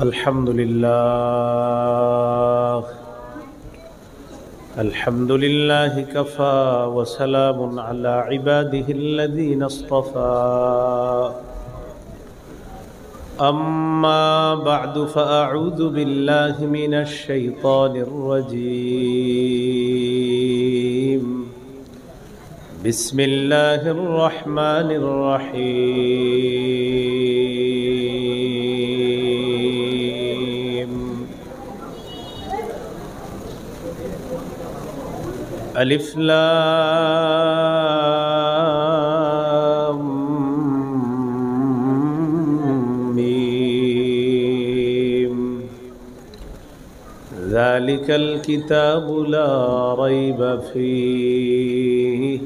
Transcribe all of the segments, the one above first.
الحمد لله كفى وسلام على عباده الذين اصطفى أما بعد فأعوذ بالله من الشيطان الرجيم بسم الله الرحمن الرحيم ألف لام ميم ذلك الكتاب لا ريب فيه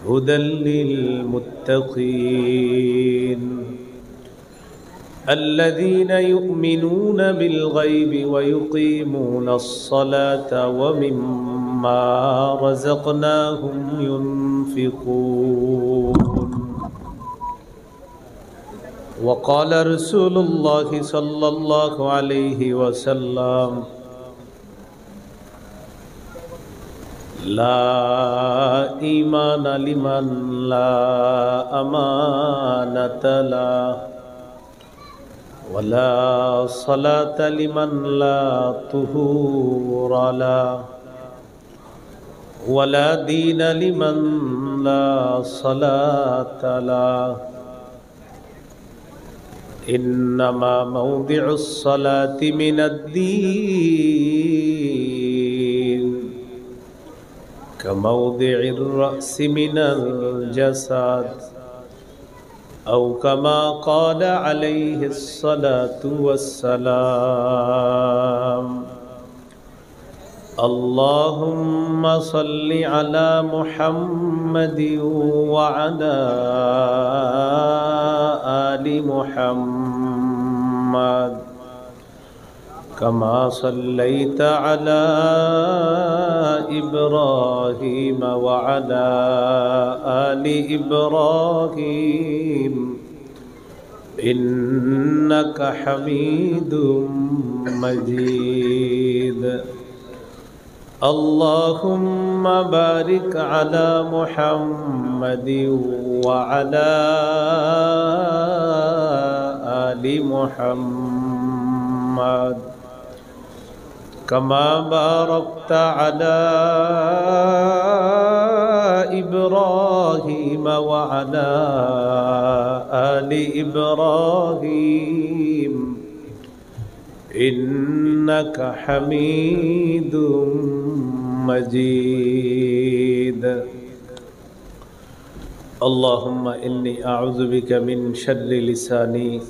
هدى للمتقين الذين يؤمنون بالغيب ويقيمون الصلاة ومما رزقناهم ينفقون وقال رسول الله صلى الله عليه وسلم لا إيمان لمن لا أمانة له ولا صلاة لمن لا طهور له ولا دين لمن لا صلاة له إنما موضع الصلاة من الدين كموضع الرأس من الجسد أو كما قال عليه الصلاة والسلام اللهم صل على محمد وعلى آل محمد كما صليت على إبراهيم وعلى آل إبراهيم إنك حميد مجيد اللهم بارك على محمد وعلى آل محمد كما باركت على إبراهيم وعلى آل إبراهيم إنك حميد مجيد اللهم إني أعوذ بك من شر لساني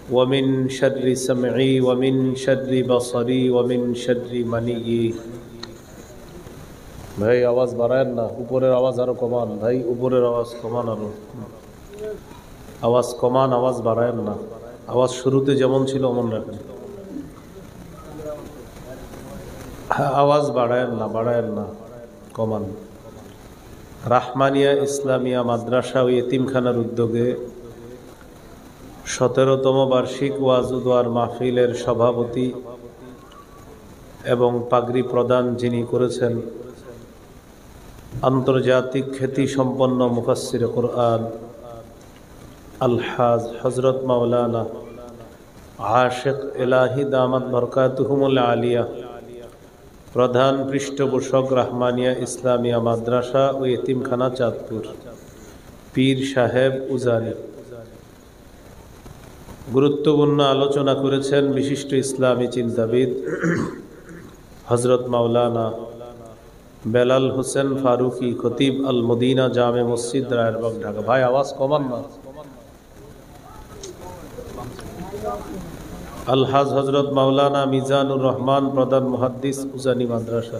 ومن شر سمعي ومن شر بصري ومن شر مني ভাই আওয়াজ বাড়ায়েন না উপরের আওয়াজ আরো কমান ভাই উপরের আওয়াজ কমান আরো আওয়াজ কমান আওয়াজ বাড়ায়েন না আওয়াজ শুরুতে যেমন ছিল অমন রাখেন আওয়াজ বাড়ায়েন না কমান রাহমানিয়া ইসলামিয়া মাদ্রাসা ও এতিমখানার উদ্যোগে 17তম বার্ষিক ওয়াজ ও দোয়ার মাহফিলের সভাপতি এবং পাগড়ি প্রদান যিনি করেছেন আন্তর্জাতিক খ্যাতি সম্পন্ন মুফাসসির কুরআন আলহাজ হযরত মাওলানা আশিক ইলাহি দামাত বরকাতুহুমুল আলিয়া প্রধান পৃষ্ঠপোষক রাহমানিয়া ইসলামিয়া মাদ্রাসা ও এতিমখানা চাঁদপুর পীর সাহেব উজানি গুরুত্বপূর্ণ আলোচনা করেছেন বিশিষ্ট ইসলামী চিন্তাবিদ হযরত মাওলানা বেলাল হোসেন ফারুকি খতিব আল মদিনা জামে মসজিদ রায়েরবাগ ঢাকা ভাই আওয়াজ কমান না আলহাজ হযরত মাওলানা মিজানুর রহমান প্রধান মুহাদ্দিস উজানি মাদ্রাসা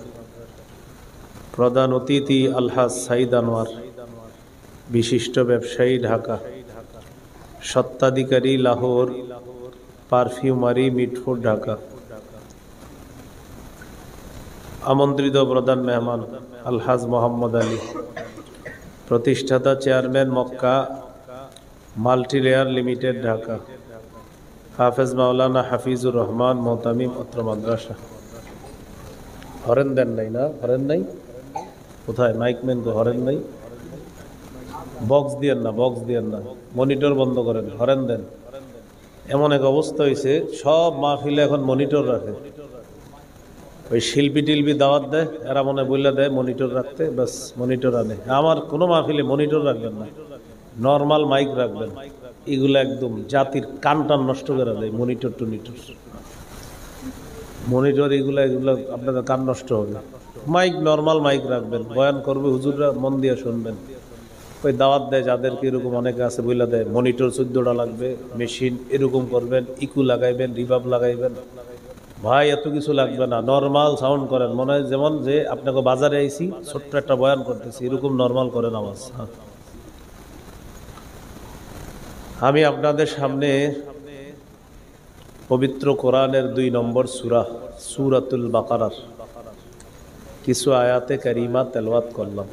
প্রধান অতিথি আলহাজ সাইদ আনোয়ার বিশিষ্ট ব্যবসায়ী ঢাকা সত্ত্বাধিকারী লাহোর পারফিউমারি মিটফোর্ড ঢাকা আমন্ত্রিত প্রধান মেহমান আলহাজ মোহাম্মদ আলী প্রতিষ্ঠাতা chairman Mecca multilayer limited Dhaka হাফেজ মাওলানা হাফিজুর রহমান মোহতামিম অত্র মাদ্রাসা। হরেন দেন নাই না? হরেন নাই কোথায়? মাইকম্যান তো হরেন নাই। বক্স দিয়েন না, বক্স দিয়েন না, মনিটর বন্ধ করেন, হরেন দেন। এমন এক অবস্থা হয়েছে, সব মাহফিলে এখন মনিটর রাখে। ওই শিল্পী টিল্পি দাওয়াত দেয়, এরা মনে বইলা দেয় মনিটর রাখতে, বাস মনিটর আনে। আমার কোনো মাহফিলে মনিটর রাখবেন না, নর্মাল মাইক রাখবেন। এগুলো একদম জাতির কান টান নষ্ট করে দেয়, মনিটর টনিটর মনিটর এগুলো এগুলো আপনাদের কান নষ্ট হবে। মাইক নর্মাল মাইক রাখবেন, বয়ান করবে হুজুররা, মন দিয়ে শুনবেন। ওই দাওয়াত দেয় যাদেরকে, এরকম অনেকে আছে বইলা দেয় মনিটর 14টা লাগবে, মেশিন এরকম করবেন, ইকু লাগাইবেন, রিভাব লাগাইবেন। ভাই এত কিছু লাগবে না, নর্মাল সাউন্ড করেন, মনে হয় যেমন যে আপনাকে বাজারে আইছি ছোট্ট একটা বয়ান করতেছি, এরকম নর্মাল করেন আওয়াজ। আমি আপনাদের সামনে পবিত্র কোরআনের 2 নম্বর সূরা সূরাতুল বাকারার কিছু আয়াতে কারিমা তেলাওয়াত করলাম।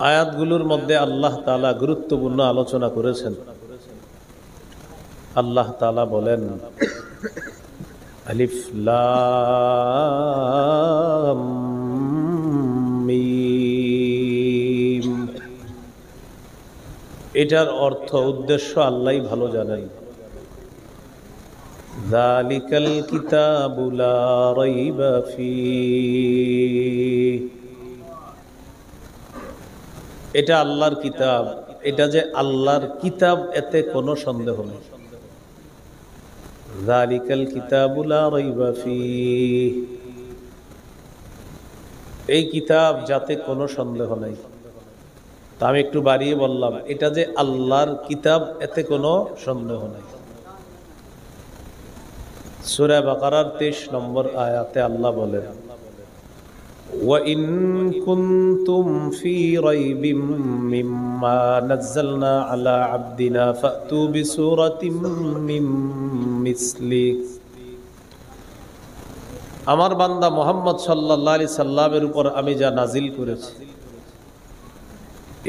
আয়াতগুলোর মধ্যে আল্লাহ তাআলা গুরুত্বপূর্ণ আলোচনা করেছেন। আল্লাহ তাআলা বলেন, আলিফ লাম মিম। এটার অর্থ উদ্দেশ্য আল্লাহই ভালো জানেন। যালিকাল কিতাবু লা রাইবা ফীহ। এটা আল্লাহর কিতাব, এটা যে আল্লাহর কিতাব এতে কোনো সন্দেহ নেই। যালিকাল কিতাবু লা রাইবা ফীহ, এই কিতাব যাতে কোনো সন্দেহ নাই। তা আমি একটু বাড়িয়ে বললাম, এটা যে আল্লাহর কিতাব এতে কোনো সন্দেহ নাই। সূরা বাকারার 23 নম্বর আয়াতে আল্লাহ বলেন, وَإِن كُنتُمْ فِي رَيْبٍ مِّمَّا نَزَّلْنَا عَلَى عَبْدِنَا فَأْتُوا بِسُورَةٍ مِّن مِّثْلِهِ। আমার বান্দা মুহাম্মদ সাল্লাল্লাহু আলাইহি সাল্লামের উপর আমি যা নাজিল করেছি,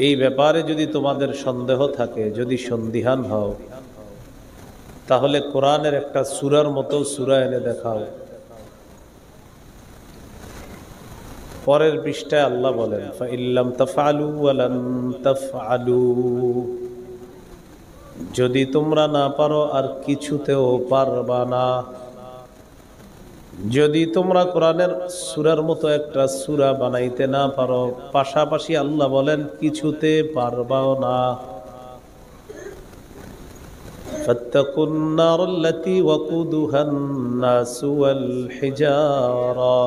এই ব্যাপারে যদি তোমাদের সন্দেহ থাকে, যদি সন্দিহান হও, তাহলে কোরআনের একটা সূরার মতো সূরা এনে দেখাও। পরের পৃষ্ঠায় আল্লাহ বলেন, ফাইল্লাম তাফআলু ওয়া লান তাফআলু, যদি তোমরা না পারো আর কিছুতেও পারবা না। যদি তোমরা কোরআনের সূরার মতো একটা সূরা বানাইতে না পারো, পাশাপাশি আল্লাহ বলেন কিছুতে পারবাও না। ফাত্তাকুন নারাল্লাতী ওয়াকুদুহান নাসু ওয়াল হিজারা,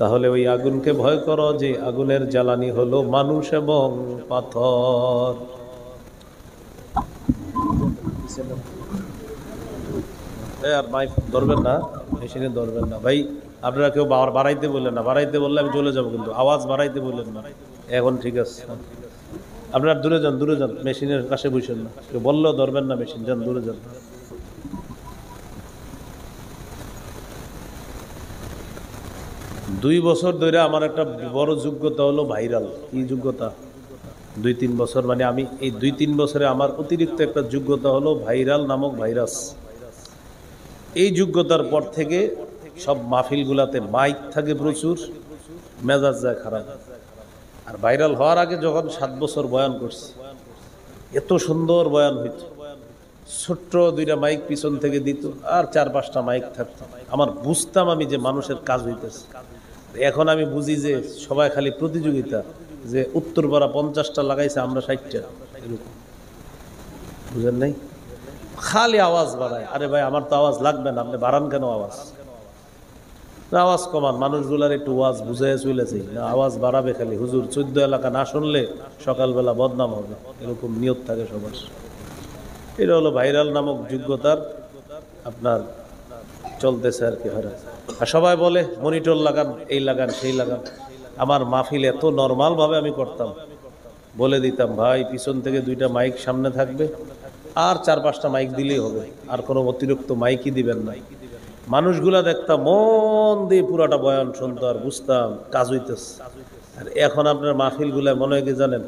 তাহলে ওই আগুনকে ভয় করো যে আগুনের জ্বালানি হলো মানুষ এবং পাথর। আর মাইক ধরবেন না, মেশিনে ধরবেন না ভাই। আপনারা কেউ বাড়াইতে বললেন না, বাড়াইতে বললে আমি চলে যাবো, কিন্তু আওয়াজ বাড়াইতে বললেন না। এখন ঠিক আছে, আপনারা দূরে যান, দূরে যান, মেশিনের কাছে বসেন না। কেউ বললেও ধরবেন না মেশিন, যান দূরে যান। 2 বছর ধরে আমার একটা বড় যোগ্যতা হলো ভাইরাল। কি যোগ্যতা? 2-3 বছর, মানে আমি এই 2-3 বছরে আমার অতিরিক্ত একটা যোগ্যতা হলো ভাইরাল নামক ভাইরাস। এই যোগ্যতার পর থেকে সব মাহফিলগুলাতে মাইক থাকে প্রচুর, মেজাজ যায় খারাপ। আর ভাইরাল হওয়ার আগে যখন 7 বছর বয়ান করছি, এত সুন্দর বয়ান হইত, ছোট্ট 2টা মাইক পিছন থেকে দিত, আর 4-5টা মাইক থাকতো। আমার বুঝতাম আমি যে মানুষের কাজ হইতেছে। এখন আমি বুঝি যে সবাই খালি প্রতিযোগিতা, যে উত্তরপাড়া 50টা লাগাইছে, আমরা 60টা, এরকম। বুঝেন নাই? খালি আওয়াজ বাড়ায়। আরে ভাই, আমার তো আওয়াজ লাগবে না, আপনি বাড়ান কেন আওয়াজ? আওয়াজ কমান, মানুষগুলার একটু আওয়াজ বুঝাই চলেছে না, আওয়াজ বাড়াবে খালি। হুজুর 14 এলাকা না শুনলে সকালবেলা বদনাম হবে, এরকম নিয়ত থাকে সবার। এটা হলো ভাইরাল নামক যোগ্যতার আপনার চলতেছে আর কি। আর সবাই বলে মনিটর লাগান, এই লাগান, সেই লাগান। আমার মাহফিল এত নর্মাল ভাবে আমি করতাম, বলে দিতাম ভাই পিছন থেকে 2টা মাইক সামনে থাকবে, আর 4-5টা মাইক দিলেই হবে, আর কোনো অতিরিক্ত মাইকই দিবেন না। মানুষগুলা দেখতাম মন দিয়ে পুরাটা বয়ান শুনতো, আর বুঝতাম কাজ হইতেছে। আর এখন আপনার মাহফিল গুলায় মনে হয় কি জানেন,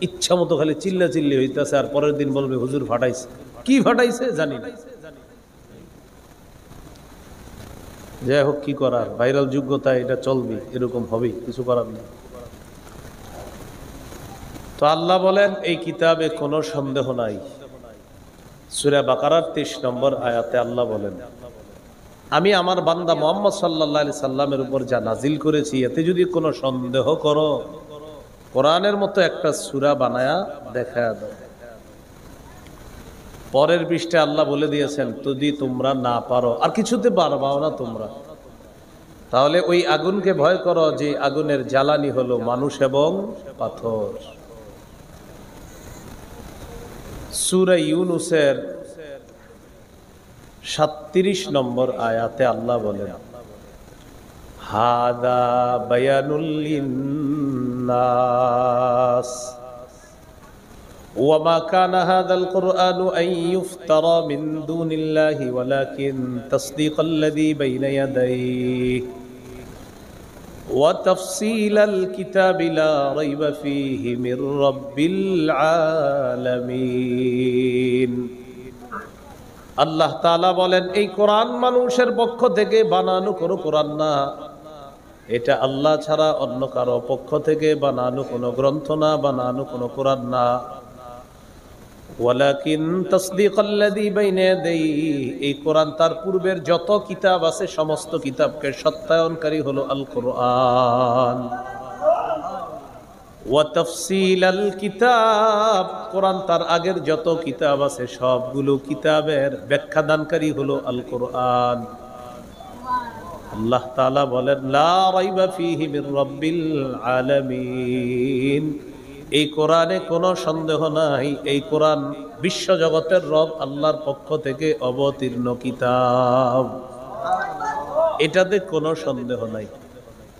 ইচ্ছা মতো খালি চিল্লা চিল্লি হইতেছে, আর পরের দিন বলবে হুজুর ফাটাইছে। কি ফাটাইছে জানি না। যাই হোক, কি করার, ভাইরাল যোগ্যতা, এটা চলবে, এরকম হবে, কিছু করার নেই। তো আল্লাহ বলেন এই কিতাবে কোনো সন্দেহ নাই। সূরা বাকারার ৩০ নম্বর আয়াতে আল্লাহ বলেন, আমি আমার বান্দা মুহাম্মদ সাল্লাল্লাহু আলাইহি সাল্লামের উপর যা নাজিল করেছি এতে যদি কোনো সন্দেহ করো, কোরআনের মতো একটা সূরা বানায়া দেখায়া দাও। পরের পৃষ্ঠে আল্লাহ বলে দিয়েছেন, যদি তোমরা না পারো, আর কিছুতে পারবাও না তোমরা, তাহলে ওই আগুনকে ভয় করো যে আগুনের জ্বালানি হলো মানুষ এবং পাথর। সূরা ইউনূসের ৩৭ নম্বর আয়াতে আল্লাহ বলেন, হাদা বায়ানুল লিন্নাস ওয়া মা কানা হাদাল কুরআনু আন ইফতারা মিন দুনিল্লাহি ওয়ালাকিন তাসদীকাল্লাযী বাইনা ইয়াদাইহি ওয়া তাফসীলাল কিতাবি লা রাইবা ফীহি মির রাব্বিল আলামিন। আল্লাহ তাআলা বলেন, এই কোরআন মানুষের পক্ষ থেকে বানানো কোনো কোরআন না, এটা আল্লাহ ছাড়া অন্য কারো পক্ষ থেকে বানানো কোনো গ্রন্থ না, বানানো কোনো কোরআন না। ওয়ালাকিন তাসদীকাল্লাযী বাইনা ইয়াদাইহি, এই কোরআন তার পূর্বের যত কিতাব আছে সমস্ত কিতাবকে সত্যায়নকারী হলো আল কোরআন। ওয়া তাফসীলাল কিতাব, কোরআন তার আগের যত কিতাব আছে সবগুলো কিতাবের ব্যাখ্যা দানকারী হলো আল কোরআন। আল্লাহ তাআলা বলেন, লা রাইবা ফীহি মির রাব্বিল আলামিন, এই কোরআনে কোনো সন্দেহ নাই, এই কোরআন বিশ্ব জগতের রব আল্লাহর পক্ষ থেকে অবতীর্ণ কিতাব, এটাতে কোনো সন্দেহ নাই।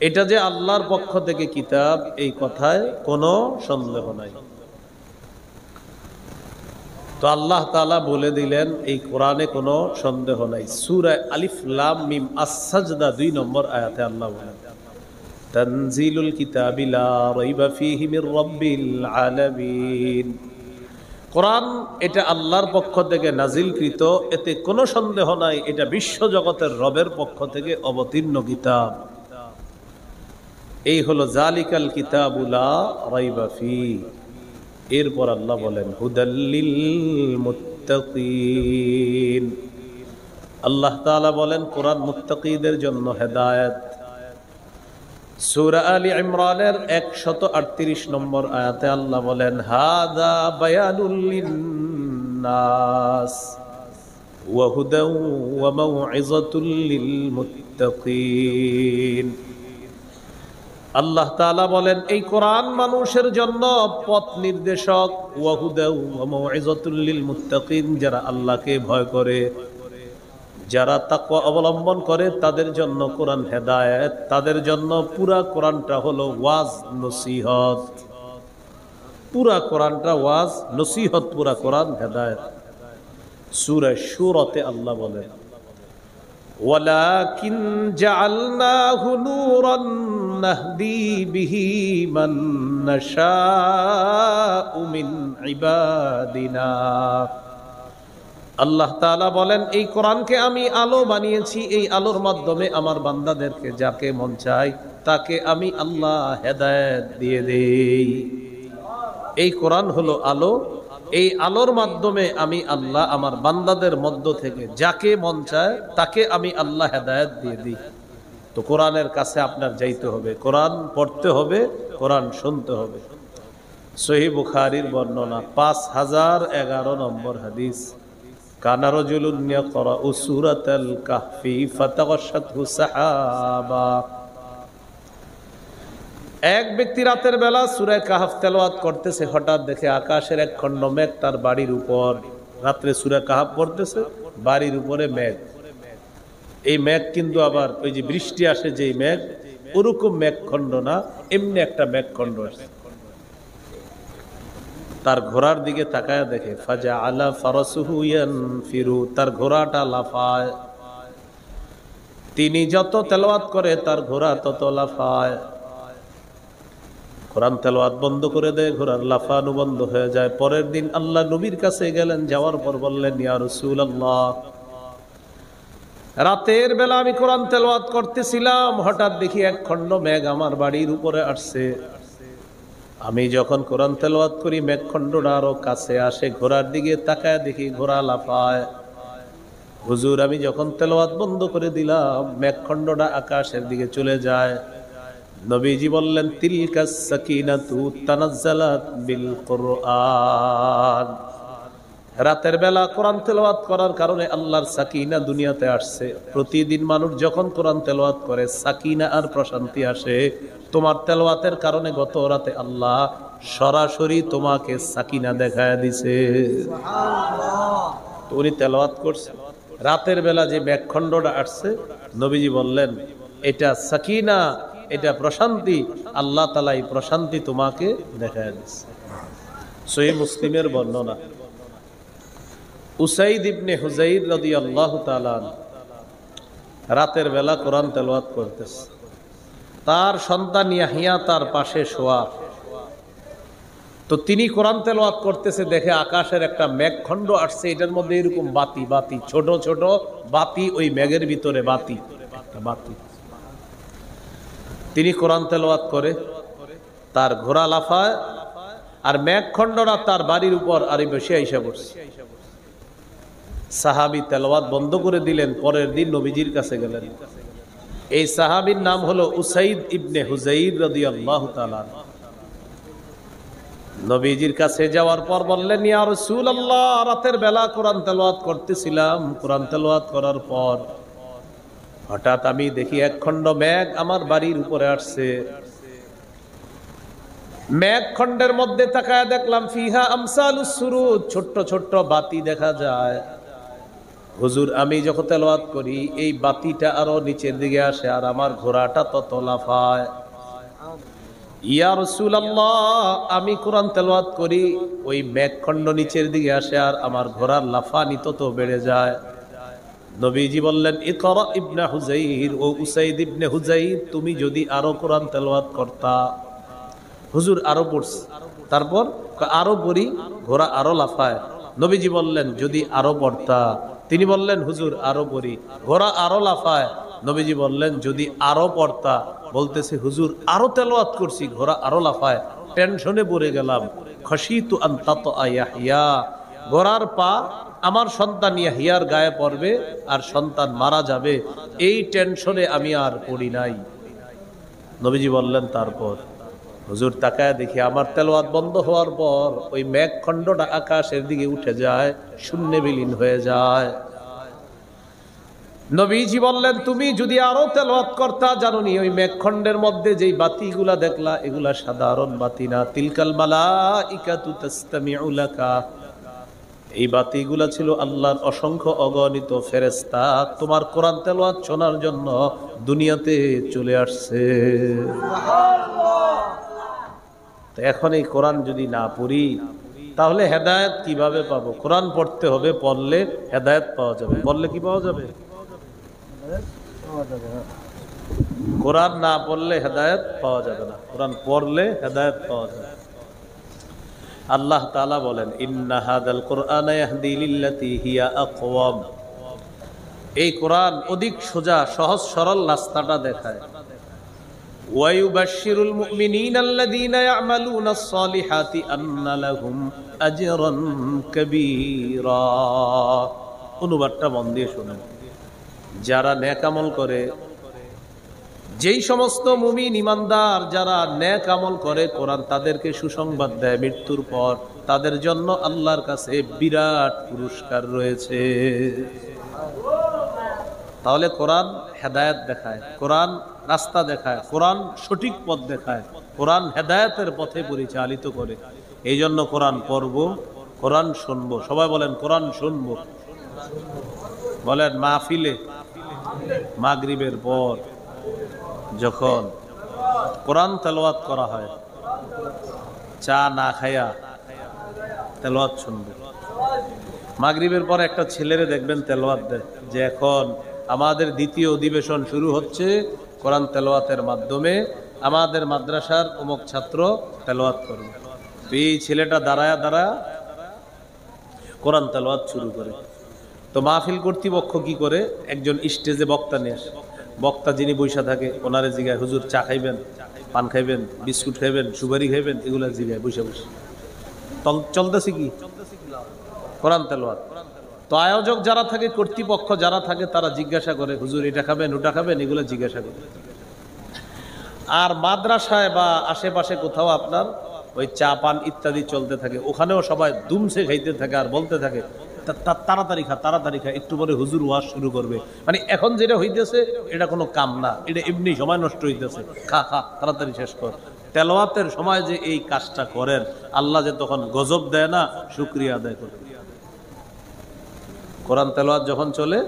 এটা যে আল্লাহর পক্ষ থেকে কিতাব, এই কথায় কোনো সন্দেহ নাই। তো আল্লাহ তাআলা বলে দিলেন এই কোরআনে কোনো সন্দেহ নাই। সূরা আলিফ লাম মিম আস-সাজদা ২ নম্বর আয়াতে আল্লাহ বলেন, তানজিলুল কিতাবি লা রাইবা ফীহি মির রাব্বিল আলামিন, কোরআন এটা আল্লাহর পক্ষ থেকে নাজিলকৃত, এতে কোনো সন্দেহ নাই এটা বিশ্ব জগতের রবের পক্ষ থেকে অবতীর্ণ কিতাব। এই হলো জালিকাল কিতাবু লা রাইবা ফীহি। এরপর আল্লাহ বলেন, হুদাল লিল মুত্তাকিন, আল্লাহ তাআলা বলেন কোরআন মুত্তাকিদের জন্য হেদায়েত। সূরা আলী ইমরানের ১৩৮ নম্বর আয়াতে আল্লাহ বলেন, হাযা বায়ানুল লিন্নাস ওয়া হুদাও ওয়া মাউইযাতুল লিল মুত্তাকিন। আল্লাহ তাআলা বলেন এই কোরআন মানুষের জন্য পথ নির্দেশক, ওয়া হুদাও ওয়া মাউইযাতুল লিল মুত্তাকিন, যারা আল্লাহকে ভয় করে, যারা তাকওয়া অবলম্বন করে তাদের জন্য কোরআন হেদায়েত, তাদের জন্য পুরা কোরআনটা হলো ওয়াজ নসিহত, পুরা কোরআনটা ওয়াজ নসিহত, পুরা কোরআন হেদায়েত। সূরা শূরাতে আল্লাহ বলেন, ওয়ালাকিন জাআলনাহু নূরান নাহদি বিহি মান নাশাউ মিন ইবাদিনা। আল্লাহ তাআলা বলেন এই কোরআনকে আমি আলো বানিয়েছি, এই আলোর মাধ্যমে আমার বান্দাদেরকে যাকে মন চাই তাকে আমি আল্লাহ হেদায়েত দিয়ে দেই। এই কোরআন হলো আলো, এই আলোর মাধ্যমে আমি আল্লাহ আমার বান্দাদের মধ্য থেকে যাকে মন চায় তাকে আমি আল্লাহ হেদায়েত দিয়ে দিই। তো কোরআনের কাছে আপনার যাইতে হবে, কোরআন পড়তে হবে, কোরআন শুনতে হবে। সহিহ বুখারীর বর্ণনা ৫০১১ নম্বর হাদিস, কানা রাজুলুন ইয়াকরাউ সূরাতাল কাহফি ফাতাগাশাতহু সাহাবা। এক ব্যক্তি রাতের বেলা সূরা কাহফ তেলাওয়াত করতেছে, হঠাৎ দেখে আকাশের এক খণ্ড মেঘ তার বাড়ির উপর, রাত্রে সূরা কাহফ পড়তেছে, বাড়ির উপরে মেঘ। এই মেঘ কিন্তু আবার ওই যে বৃষ্টি আসে যে মেঘ, ওরকম মেঘখণ্ড না, এমনি একটা মেঘখণ্ড আসে। তার ঘোড়ার দিকে তাকায় দেখে, ফাজা আলা ফারাসুহু ইয়ানফিরু, তার ঘোড়াটা লাফায়। তিনি যত তেলাওয়াত করে তার ঘোড়া তত লাফায়। কোরআন তেলাওয়াত বন্ধ করে দেয়, ঘোড়ার লাফানো বন্ধ হয়ে যায়। পরের দিন আল্লাহ নবীর কাছে গেলেন, যাওয়ার পর বললেন, ইয়া রাসূলুল্লাহ, রাতের বেলা আমি কোরআন তেলাওয়াত করতেছিলাম, হঠাৎ দেখি এক খণ্ড মেঘ আমার বাড়ির উপরে আসছে। আমি যখন কোরআন তেলাওয়াত করি মেঘখণ্ডটা আরো কাছে আসে, ঘোড়ার দিকে তাকায় দেখি ঘোড়া লাফায়। হুজুর, আমি যখন তেলাওয়াত বন্ধ করে দিলাম মেঘখণ্ডটা আকাশের দিকে চলে যায়। নবীজি বললেন, তিলকাস সাকিনাতু তানাজ্জালাত বিল কুরআন। রাতের বেলা কোরআন তেলাওয়াত করার কারণে আল্লাহর সাকিনা দুনিয়াতে আসছে। প্রতিদিন মানুষ যখন কোরআন তেলাওয়াত করে সাকিনা আর প্রশান্তি আসে। তোমার তেলাওয়াতের কারণে গত রাতে আল্লাহ সরাসরি তোমাকে সাকিনা দেখায় দিছে। তো উনি তেলাওয়াত করছে, রাতের বেলা যে মেঘখণ্ডটা আসছে, নবীজি বললেন এটা সাকিনা, এটা প্রশান্তি। আল্লাহ তাআলা এই প্রশান্তি তোমাকে দেখায় দিছে। সহিহ মুসলিমের বর্ণনা। উসাইদ ইবনে হুযাইর রাদিয়াল্লাহু তাআলা রাতের বেলা কোরআন তেলাওয়াত করতেছে, তার সন্তান ইয়াহইয়া তার পাশে শোয়া। তো তিনি কোরআন তেলাওয়াত করতেছে, দেখে আকাশের একটা মেঘখণ্ড আসছে, এটার মধ্যে এরকম বাতি বাতি, ছোট ছোট বাতি, ওই মেঘের ভিতরে বাতি, একটা বাতি। তিনি কোরআন তেলাওয়াত করে, তার ঘোড়া লাফায়, আর মেঘখণ্ডরা তার বাড়ির উপর আরো বেশি আইসা পড়ছে। সাহাবী তেলাওয়াত বন্ধ করে দিলেন। পরের দিন নবীজির কাছে গেলেন। এই সাহাবীর নাম হলো উসাইদ ইবনে হুযাইর রাদিয়াল্লাহু তাআলা। নবীজির কাছে যাওয়ার পর বললেন, ইয়া রাসূলুল্লাহ, রাতের বেলা কোরআন তেলাওয়াত করতেছিলাম, কোরআন তেলাওয়াত করার পর হঠাৎ আমি দেখি এক খণ্ড মেঘ আমার বাড়ির উপরে আসছে। মেঘখণ্ডের মধ্যে তাকায় দেখলাম ফিহা আমসালুস সুরুজ, ছোট্ট ছোট্ট বাতি দেখা যায়। হুজুর, আমি যখন তেলাওয়াত করি এই বাতিটা আরো নিচের দিকে আসে, আর আমার ঘোড়াটা তত লাফায়। ইয়া রাসূলুল্লাহ, আমি কোরআন তেলাওয়াত করি, ওই মেঘখণ্ড নিচের দিকে আসে, আর আমার ঘোড়ার লাফানি তত বেড়ে যায়। নবীজি বললেন, ইকরা ইবনে হুযাইর, ও উসাইদ ইবনে হুযাইর, তুমি যদি আরো কোরআন তেলাওয়াত করতা। হুজুর আরো পড়ছি, তারপর আরো পড়ি, ঘোড়া আরো লাফায়। নবীজি বললেন, যদি আরো পড়তা। তিনি বললেন, হুজুর আরো পড়ি, ঘোড়া আরো লাফায়। নবীজি বললেন, যদি আরো পড়তা। বলতেছে, হুজুর আরো তেলাওয়াত করছি, ঘোড়া আরো লাফায়। টেনশনে পড়ে গেলাম। খশিতু আন তাতআ ইয়াহইয়া, ঘোড়ার পা আমার সন্তান ইয়াহইয়ার গায়ে পড়বে আর সন্তান মারা যাবে, এই টেনশনে আমি আর পড়ি নাই। নবীজি বললেন, তারপর? হুজুর তাকায় দেখি আমার তেলাওয়াত বন্ধ হওয়ার পর ওই মেঘখণ্ডটা আকাশের দিকে উঠে যায়, শূন্যে বিলীন হয়ে যায়। নবীজি বললেন, তুমি যদি আরো তেলাওয়াত করতা, জানোনি ওই মেঘখণ্ডের মধ্যে যেই বাতিগুলা দেখলা এগুলা সাধারণ বাতি না। তিলকাল মালাইকাতু তাসতামিউ লাকা, এই বাতিগুলা ছিল আল্লাহর অসংখ্য অগণিত ফেরেশতা, তোমার কোরআন তেলাওয়াত শোনার জন্য দুনিয়াতে চলে আসছে। তো এখন এই কোরআন যদি না পড়ি তাহলে হেদায়েত কিভাবে পাবো? কোরআন পড়তে হবে, পড়লে হেদায়েত পাওয়া যাবে। পড়লে কি পাওয়া যাবে? কোরআন না পড়লে হেদায়েত পাওয়া যাবে না, কোরআন পড়লে হেদায়েত পাওয়া যাবে। আল্লাহ তাআলা বলেন, ইন্না হাদাল কুরআনা ইয়াহদি লিল্লাতী হিয়া আকওয়াম, এই কোরআন অধিক সোজা সহজ সরল রাস্তাটা দেখায়। ওয়ায়ুবাশশিরুল মুমিনিনা আল্লাযীনা ইয়া'মালুনাস সালিহাতি আন্না লাহুম আজরান কাবীরা। অনুবাদটা মন দিয়ে শুনুন। যারা নেক আমল করে, যেই সমস্ত মুমিন ইমানদার যারা নেক আমল করে, কোরআন তাদেরকে সুসংবাদ দেয় মৃত্যুর পর তাদের জন্য আল্লাহর কাছে বিরাট পুরস্কার রয়েছে। তাহলে কোরআন হেদায়েত দেখায়, কোরআন রাস্তা দেখায়, কোরআন সঠিক পথ দেখায়, কোরআন হেদায়েতের পথে পরিচালিত করে। এই জন্য কোরআন পড়বো, কোরআন শুনবো। সবাই বলেন কোরআন শুনবো। বলেন মাহফিলে মাগরিবের পর যখন কোরআন তেলাওয়াত করা হয়, চা না খায়া তেলাওয়াত শুনবো। মাগরিবের পর একটা ছেলেরে দেখবেন তেলাওয়াত দেয়, যে এখন আমাদের দ্বিতীয় অধিবেশন শুরু হচ্ছে, কোরআন তেলাওয়াতের মাধ্যমে আমাদের মাদ্রাসার অমুক ছাত্র তেলাওয়াত করবে। তো এই ছেলেটা দাঁড়ায়া কোরআন তেলাওয়াত শুরু করে। তো মাহফিল কর্তৃপক্ষ কি করে, একজন স্টেজে বক্তা নিয়ে আসে। বক্তা যিনি বৈশা থাকে ওনারে জিগায়, হুজুর চা খাইবেন, পান খাইবেন, বিস্কুট খাইবেন, সুপারি খাইবেন, এগুলা জিগায় বৈশা বসে। চলতেছে কি কোরআন তেলাওয়াত। তো আয়োজক যারা থাকে, কর্তৃপক্ষ যারা থাকে, তারা জিজ্ঞাসা করে, হুজুর এটা খাবেন ওটা খাবেন, এগুলো জিজ্ঞাসা করে। আর মাদ্রাসায় বা আশেপাশে কোথাও আপনার ওই চা পান ইত্যাদি চলতে থাকে, ওখানেও সবাই দুমসে খাইতে থাকে আর বলতে থাকে তাড়াতাড়ি খা, তাড়াতাড়ি খা, একটু পরে হুজুর ওয়াজ শুরু করবে। মানে এখন যেটা হইতেছে এটা কোনো কাম না, এটা এমনি সময় নষ্ট হইতেছে, খা খা তাড়াতাড়ি শেষ কর। তেলাওয়াতের সময় যে এই কাজটা করেন, আল্লাহ যে তখন গজব দেয় না, শুকরিয়া আদায় করে। কোরআন তেলাওয়াত যখন চলে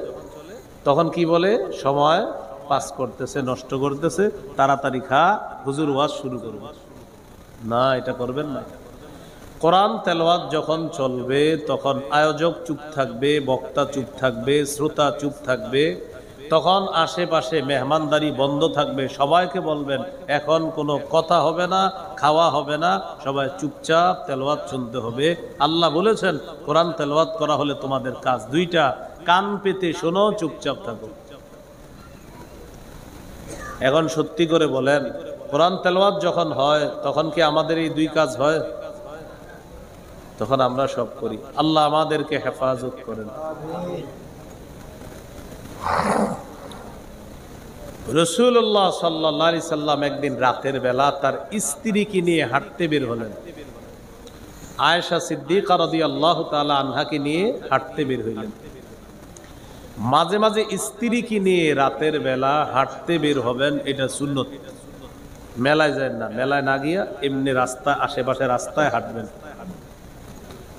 তখন কি বলে, সময় পাস করতেছে, নষ্ট করতেছে, তাড়াতাড়ি খা, হুজুর ওয়াজ শুরু করবে। না, এটা করবেন না। কোরআন তেলাওয়াত যখন চলবে তখন আয়োজক চুপ থাকবে, বক্তা চুপ থাকবে, শ্রোতা চুপ থাকবে, তখন আশেপাশে মেহমানদারি বন্ধ থাকবে। সবাইকে বলবেন এখন কোনো কথা হবে না, খাওয়া হবে না, সবাই চুপচাপ তেলাওয়াত শুনতে হবে। আল্লাহ বলেছেন কোরআন তেলাওয়াত করা হলে তোমাদের কাজ দুইটা, কান পেতে শোনো, চুপচাপ থাকো। এখন সত্যি করে বলেন, কোরআন তেলাওয়াত যখন হয় তখন কি আমাদের এই দুই কাজ হয়? তখন আমরা সব করি। আল্লাহ আমাদেরকে হেফাজত করেন। রাসূলুল্লাহ সাল্লাল্লাহু আলাইহি সাল্লাম একদিন রাতের বেলা তার স্ত্রীকে নিয়ে হাঁটতে বের হলেন। আয়েশা সিদ্দিকা রাদিয়াল্লাহু তাআলা আনহাকে নিয়ে হাঁটতে বের হইলেন। মাঝে মাঝে স্ত্রীকে নিয়ে রাতের বেলা হাঁটতে বের হবেন, এটা সুন্নত। মেলায় যায় না, মেলায় না গিয়া এমনি রাস্তা, আশেপাশে রাস্তায় হাঁটবেন।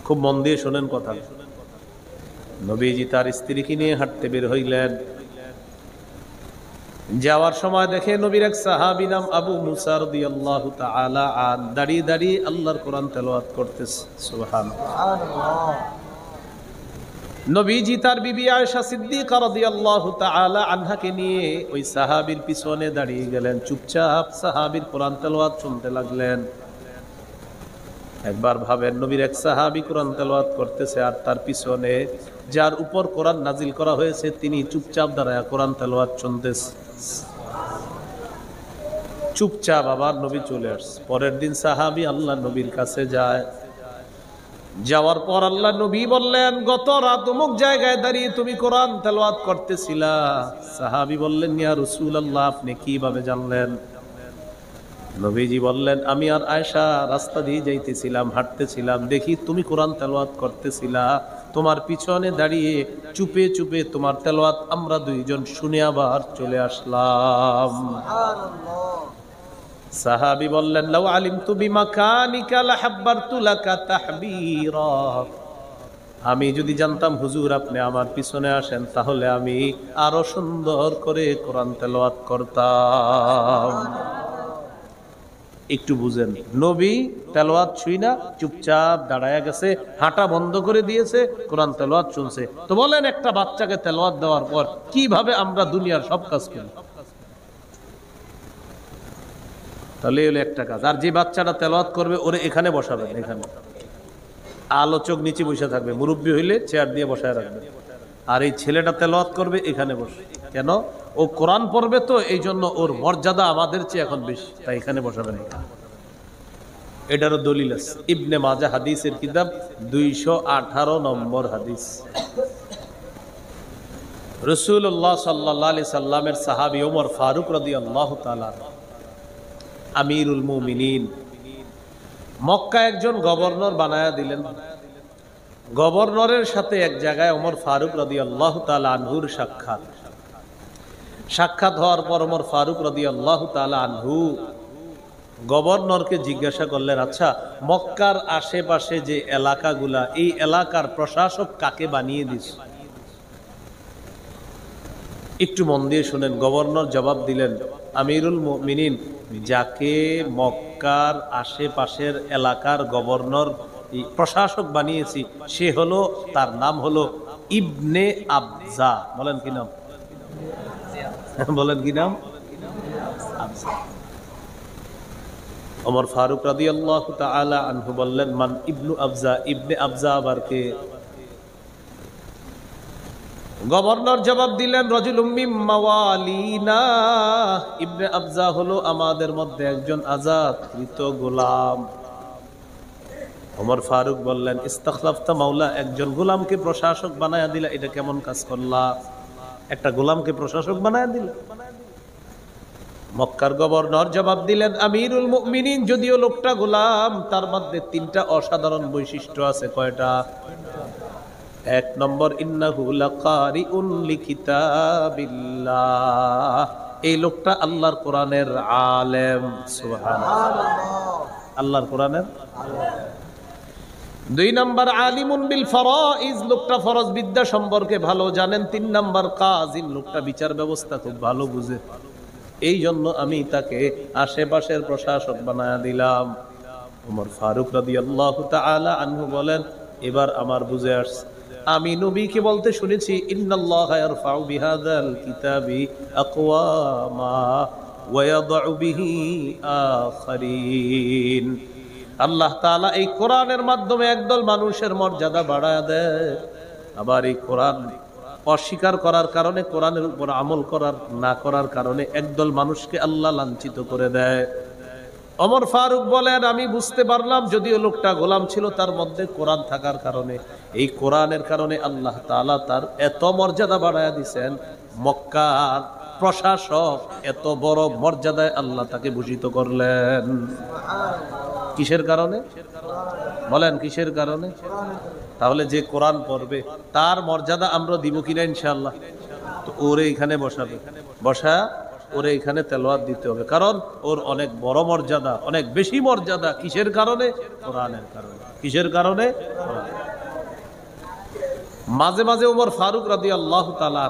খুব মন দিয়ে শোনেন কথা। নবীজি তার স্ত্রীকে নিয়ে হাঁটতে বের হইলেন। যাওয়ার সময় দেখে নবীর এক সাহাবী নাম আবু মুসা রাদিয়াল্লাহু তাআলা আন দাঁড়িয়ে দাঁড়িয়ে আল্লাহর কোরআন তেলাওয়াত করতেছে। সুবহানাল্লাহ। নবীজি তার বিবি আয়েশা সিদ্দিকা রাদিয়াল্লাহু তাআলা আনহাকে নিয়ে ওই সাহাবীর পিছনে দাঁড়িয়ে গেলেন, চুপচাপ সাহাবীর কোরআন তেলাওয়াত শুনতে লাগলেন। একবার ভাবেন, নবীর এক সাহাবী কোরআন তেলাওয়াত করতেছে আর তার পিছনে যার উপর কোরআন নাজিল করা হয়েছে তিনি চুপচাপ দাঁড়ায় কোরআন তেলাওয়াত শুনতেছে। চুপচাপ আবার নবী চলে আসছে। পরের দিন সাহাবী আল্লাহ নবীর কাছে যায়। যাওয়ার পর আল্লাহ নবী বললেন, গত রাত অমুক জায়গায় দাঁড়িয়ে তুমি কোরআন তেলাওয়াত করতেছিলা। সাহাবী বললেন, ইয়া রাসূলুল্লাহ, আপনি কিভাবে জানলেন? নবীজি বললেন, আমি আর আয়েশা রাস্তা দিয়ে যাইতেছিলাম, হাঁটতেছিলাম, দেখি তুমি কোরআন তেলাওয়াত করতেছিলা, তোমার পিছনে দাঁড়িয়ে চুপে চুপে তোমার তেলাওয়াত আমরা দুইজন শুনে আবার চলে আসলাম। সাহাবী বললেন, লাউ আলিমতু বিমাকানিকা লাহাব্বারতু লাকা তাহবীরা, আমি যদি জানতাম হুজুর আপনি আমার পিছনে আসেন তাহলে আমি আরো সুন্দর করে কোরআন তেলাওয়াত করতাম। একটু বুঝেন, নবী তেলাওয়াত শুই না চুপচাপ দাঁড়ায়া গেছে, হাঁটা বন্ধ করে দিয়েছে, কোরআন তেলাওয়াত শুনছে। তো বলেন, একটা বাচ্চাকে তেলাওয়াত দেওয়ার পর কিভাবে আমরা দুনিয়ার সব কাজ করি? তাহলে হলো একটা কাজ। আর যে বাচ্চাটা তেলাওয়াত করবে ওরে এখানে বসাবেন, এখানে আলোচক নিচে বসে থাকবে, মুরব্বী হইলে চেয়ার দিয়ে বসায় রাখবে। আর এই ছেলেটা তেলাওয়াত করবে এখানে বসে। কেন? ও কোরআন পড়বে, তো এই জন্য ওর মর্যাদা আমাদের চেয়ে এখন বেশি, তাই এখানে বসাবেন। এটারও দলিল আছে। ইবনে মাজাহ হাদিসের কিতাব 218 নম্বর হাদিস। রাসূলুল্লাহ সাল্লাল্লাহু আলাইহি সাল্লামের সাহাবী ওমর ফারুক রাদিয়াল্লাহু তাআলা আমিরুল মুমিনিন, মক্কা একজন গভর্নর বানায়া দিলেন। গভর্নরের সাথে এক জায়গায় ওমর ফারুক রাদিয়াল্লাহু তাআলা আনহুর সাক্ষাৎ হওয়ার পর ওমর ফারুক রাদিয়াল্লাহু তাআলা আনহু গভর্নরকে জিজ্ঞাসা করলেন, আচ্ছা মক্কার আশেপাশে যে এলাকাগুলা, এই এলাকার প্রশাসক কাকে বানিয়ে দিস? একটু মন দিয়ে শুনেন। গভর্নর জবাব দিলেন, আমিরুল মুমিনিন, যাকে মক্কার আশেপাশের এলাকার গভর্নর প্রশাসক বানিয়েছি সে হলো, তার নাম হলো ইবনে আবজা। বলেন কি নাম? বলেন কি নাম? আবজা। ওমর ফারুক রাদিয়াল্লাহু তাআলা আনহু বললেন, মান ইবনু আবজা, ইবনে আবজা আবার কে? গভর্নর জবাব দিলেন, রাজুলুম মিন মাওয়ালিনা, ইবনে আবজা হলো আমাদের মধ্যে একজন আযাদকৃত গোলাম। ওমর ফারুক বললেন, ইস্তাখলাফতা মাওলা, একজন গোলামকে প্রশাসক বানায়া দিলা, এটা কেমন কাজ করলা? একটা গোলামকে প্রশাসক বানায়া দিলা। মক্কার গভর্নর জবাব দিলেন, আমিরুল মুমিনিন, যদিও লোকটা গোলাম, তার মধ্যে তিনটা অসাধারণ বৈশিষ্ট্য আছে। কয়টা? এক নম্বর, ইন্নাহু লাকারিউন লিকিতাবিল্লাহ, এই লোকটা আল্লাহর কোরআনের আলেম। সুবহানাল্লাহ, আল্লাহর কোরআনের আলেম। দুই নম্বর, আলিমুন বিল ফরাইজ, লোকটা ফরজ বিদ্যা সম্পর্কে ভালো জানেন। তিন নম্বর, কাজিন, লোকটা বিচার ব্যবস্থা খুব ভালো বুঝে। এই জন্য আমি তাকে আশেপাশের প্রশাসক বানায়া দিলাম। ওমর ফারুক রাদিয়াল্লাহু তাআলা আনহু বলেন, এবার আমার বুঝে আসছে। আমি নবীকে বলতে শুনেছি, ইন্নাল্লাহা ইয়ারফাউ বিহাযাল কিতাবি আকওয়ামা ওয়া ইয়াদউ বিহি আখারিন। আল্লাহ তাআলা এই কোরআনের মাধ্যমে একদল মানুষের মর্যাদা বাড়ায় দেয়, আবার এই কোরআন অস্বীকার করার কারণে, কোরআনের উপর আমল না করার কারণে একদল মানুষকে আল্লাহ লাঞ্ছিত করে দেয়। ওমর ফারুক বলেন, আমি বুঝতে পারলাম, যদিও লোকটা গোলাম ছিল, তার মধ্যে কোরআন থাকার কারণে, এই কোরআনের কারণে আল্লাহ তাআলা তার এত মর্যাদা বাড়ায়া দিয়েছেন। মক্কার প্রশাসক এত বড় মর্যাদায় আল্লাহ তাকে ভূষিত করলেন। কিসের কারণে বলেন? কিসের কারণে? তাহলে যে কোরআন পড়বে তার মর্যাদা আমরা দিব কিনা ইনশাআল্লাহ? তো ওরে এখানে বসাবে, বসা ওরে এখানে তেলাওয়াত দিতে হবে, কারণ ওর অনেক বড় মর্যাদা, অনেক বেশি মর্যাদা। কিসের কারণে? কোরআনের কারণে। কিসের কারণে? মাঝে মাঝে ওমর ফারুক রাদিয়াল্লাহু তাআলা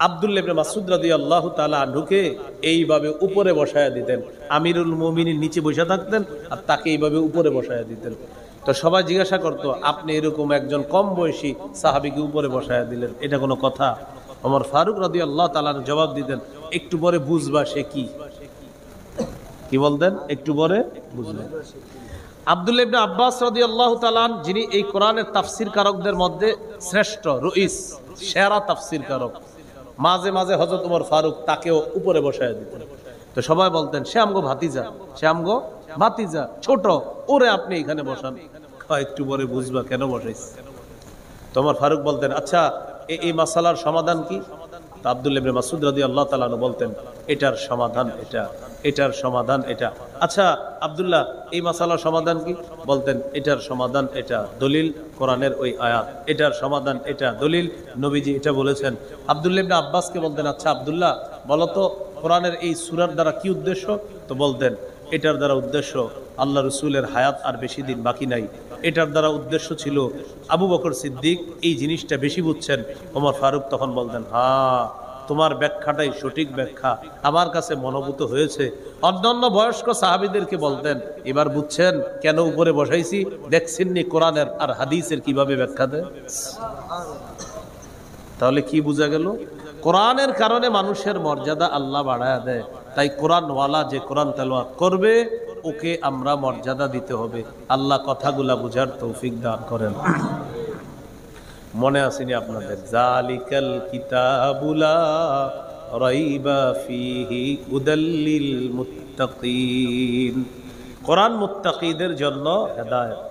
আব্দুল্লাহ ইবনে মাসউদ রাদিয়াল্লাহু তাআলা আনহুকে এইভাবে উপরে বসায়া দিতেন। আমিরুল মুমিনিন নিচে বসে থাকতেন আর তাকে এইভাবে উপরে বসায়া দিতেন। তো সবাই জিজ্ঞাসা করতো, আপনি এরকম একজন কম বয়সী সাহাবীকে উপরে বসায়া দিলেন, এটা কোনো কথা? ওমর ফারুক রাদিয়াল্লাহু তাআলা জবাব দিতেন, একটু পরে বুঝবা সে কি। কি বলতেন? একটু পরে বুঝবেন। আব্দুল্লাহ ইবনে আব্বাস রাদিয়াল্লাহু তাআলা, যিনি এই কোরআনের তাফসীর কারকদের মধ্যে শ্রেষ্ঠ, রইস, সেরা তাফসীর কারক, মাঝে মাঝে হযরত ওমর ফারুক তাকেও উপরে বসায় দিতেন। তো সবাই বলতেন, সে আমগো ভাতিজা, সে আমগো ভাতিজা, ছোট, ওরে আপনি এখানে বসান। একটু পরে বুঝবা কেন বসাইছে। তো ওমর ফারুক বলতেন, আচ্ছা এই মাসালার সমাধান কি? তো আব্দুল্লাহ ইবনে মাসউদ রাদিয়াল্লাহু তাআলা বলতেন, এটার সমাধান এটা, এটার সমাধান এটা। আচ্ছা আব্দুল্লাহ, এই মাসালার সমাধান কি? বলতেন, এটার সমাধান এটা, দলিল কোরআনের ওই আয়াত, এটার সমাধান এটা, দলিল নবীজি এটা বলেছেন। আব্দুল্লাহ ইবনে আব্বাসকে বলতেন, আচ্ছা আব্দুল্লাহ বলো তো, কোরআনের এই সূরার দ্বারা কি উদ্দেশ্য? তো বলতেন, এটার দ্বারা উদ্দেশ্য আল্লাহ রসুলের হায়াত আর বেশি দিন বাকি নাই। এটার দ্বারা উদ্দেশ্য ছিল আবু বকর সিদ্দিক এই জিনিসটা বেশি বুঝছেন। ওমর ফারুক তখন বলতেন, হ্যাঁ তোমার ব্যাখ্যাটাই সঠিক ব্যাখ্যা, আমার কাছে মনোভূত হয়েছে। অন্যান্য বয়স্ক সাহাবীদেরকে বলতেন, এবার বুঝছেন কেন উপরে বসাইছি? দেখছেননি কোরআনের আর হাদিসের কিভাবে ব্যাখ্যা দেয়? তাহলে কি বোঝা গেল? কোরআনের কারণে মানুষের মর্যাদা আল্লাহ বাড়ায়া দেয়। তাই কোরআনওয়ালা যে কোরআন তেলাওয়াত করবে ওকে আমরা মর্যাদা দিতে হবে। আল্লাহ কথাগুলা বুঝার তৌফিক দান করেন। মনে আসেনি আপনাদের? জালিকাল কিতাবুলা রাইবা ফিহি হুদাল লিল মুত্তাকিন, কোরআন মুত্তাকিদের জন্য হেদায়েত।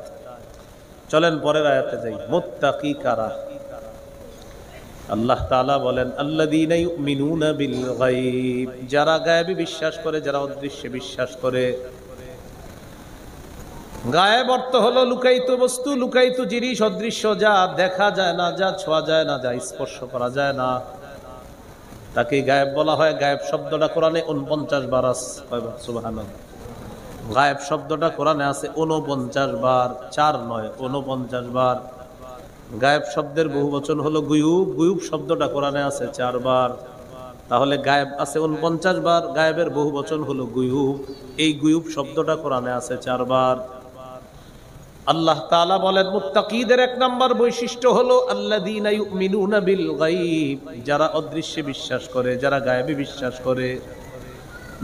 চলেন পরের আয়াতে যাই। মুত্তাকি কারা? আল্লাহ তাআলা বলেন, আল্লাযীনা ইউমিনুনা বিল গায়ব, যারা গায়েবে বিশ্বাস করে, যারা অদৃশ্যে বিশ্বাস করে। গায়েব অর্থ হলো লুকায়িত বস্তু, লুকায়িত জিনিস, অদৃশ্য, যা দেখা যায় না, যা ছোঁয়া যায় না, যা স্পর্শ করা যায় না, তাকে গায়েব বলা হয়। গায়েব শব্দটা কোরআনে 49 বার আছে। কয়বার? সুবহানাল্লাহ। গায়েব শব্দটা কোরআনে আছে 49 বার, 4 নয়, 49 বার। গায়েব শব্দের বহুবচন হলো গুয়ুব, গুয়ুব শব্দটা কোরআনে আছে 4 বার। তাহলে গায়েব আছে 49 বার, গায়েবের বহুবচন হলো গুয়ুব, এই গুয়ুব শব্দটা কোরআনে আছে 4 বার। আল্লাহ তাআলা বলেন, মুত্তাকিদের 1 নম্বর বৈশিষ্ট্য হলো আল্লাযীনা ইউমিনুনা বিল গায়ব, যারা অদৃশ্যে বিশ্বাস করে, যারা গায়েবে বিশ্বাস করে।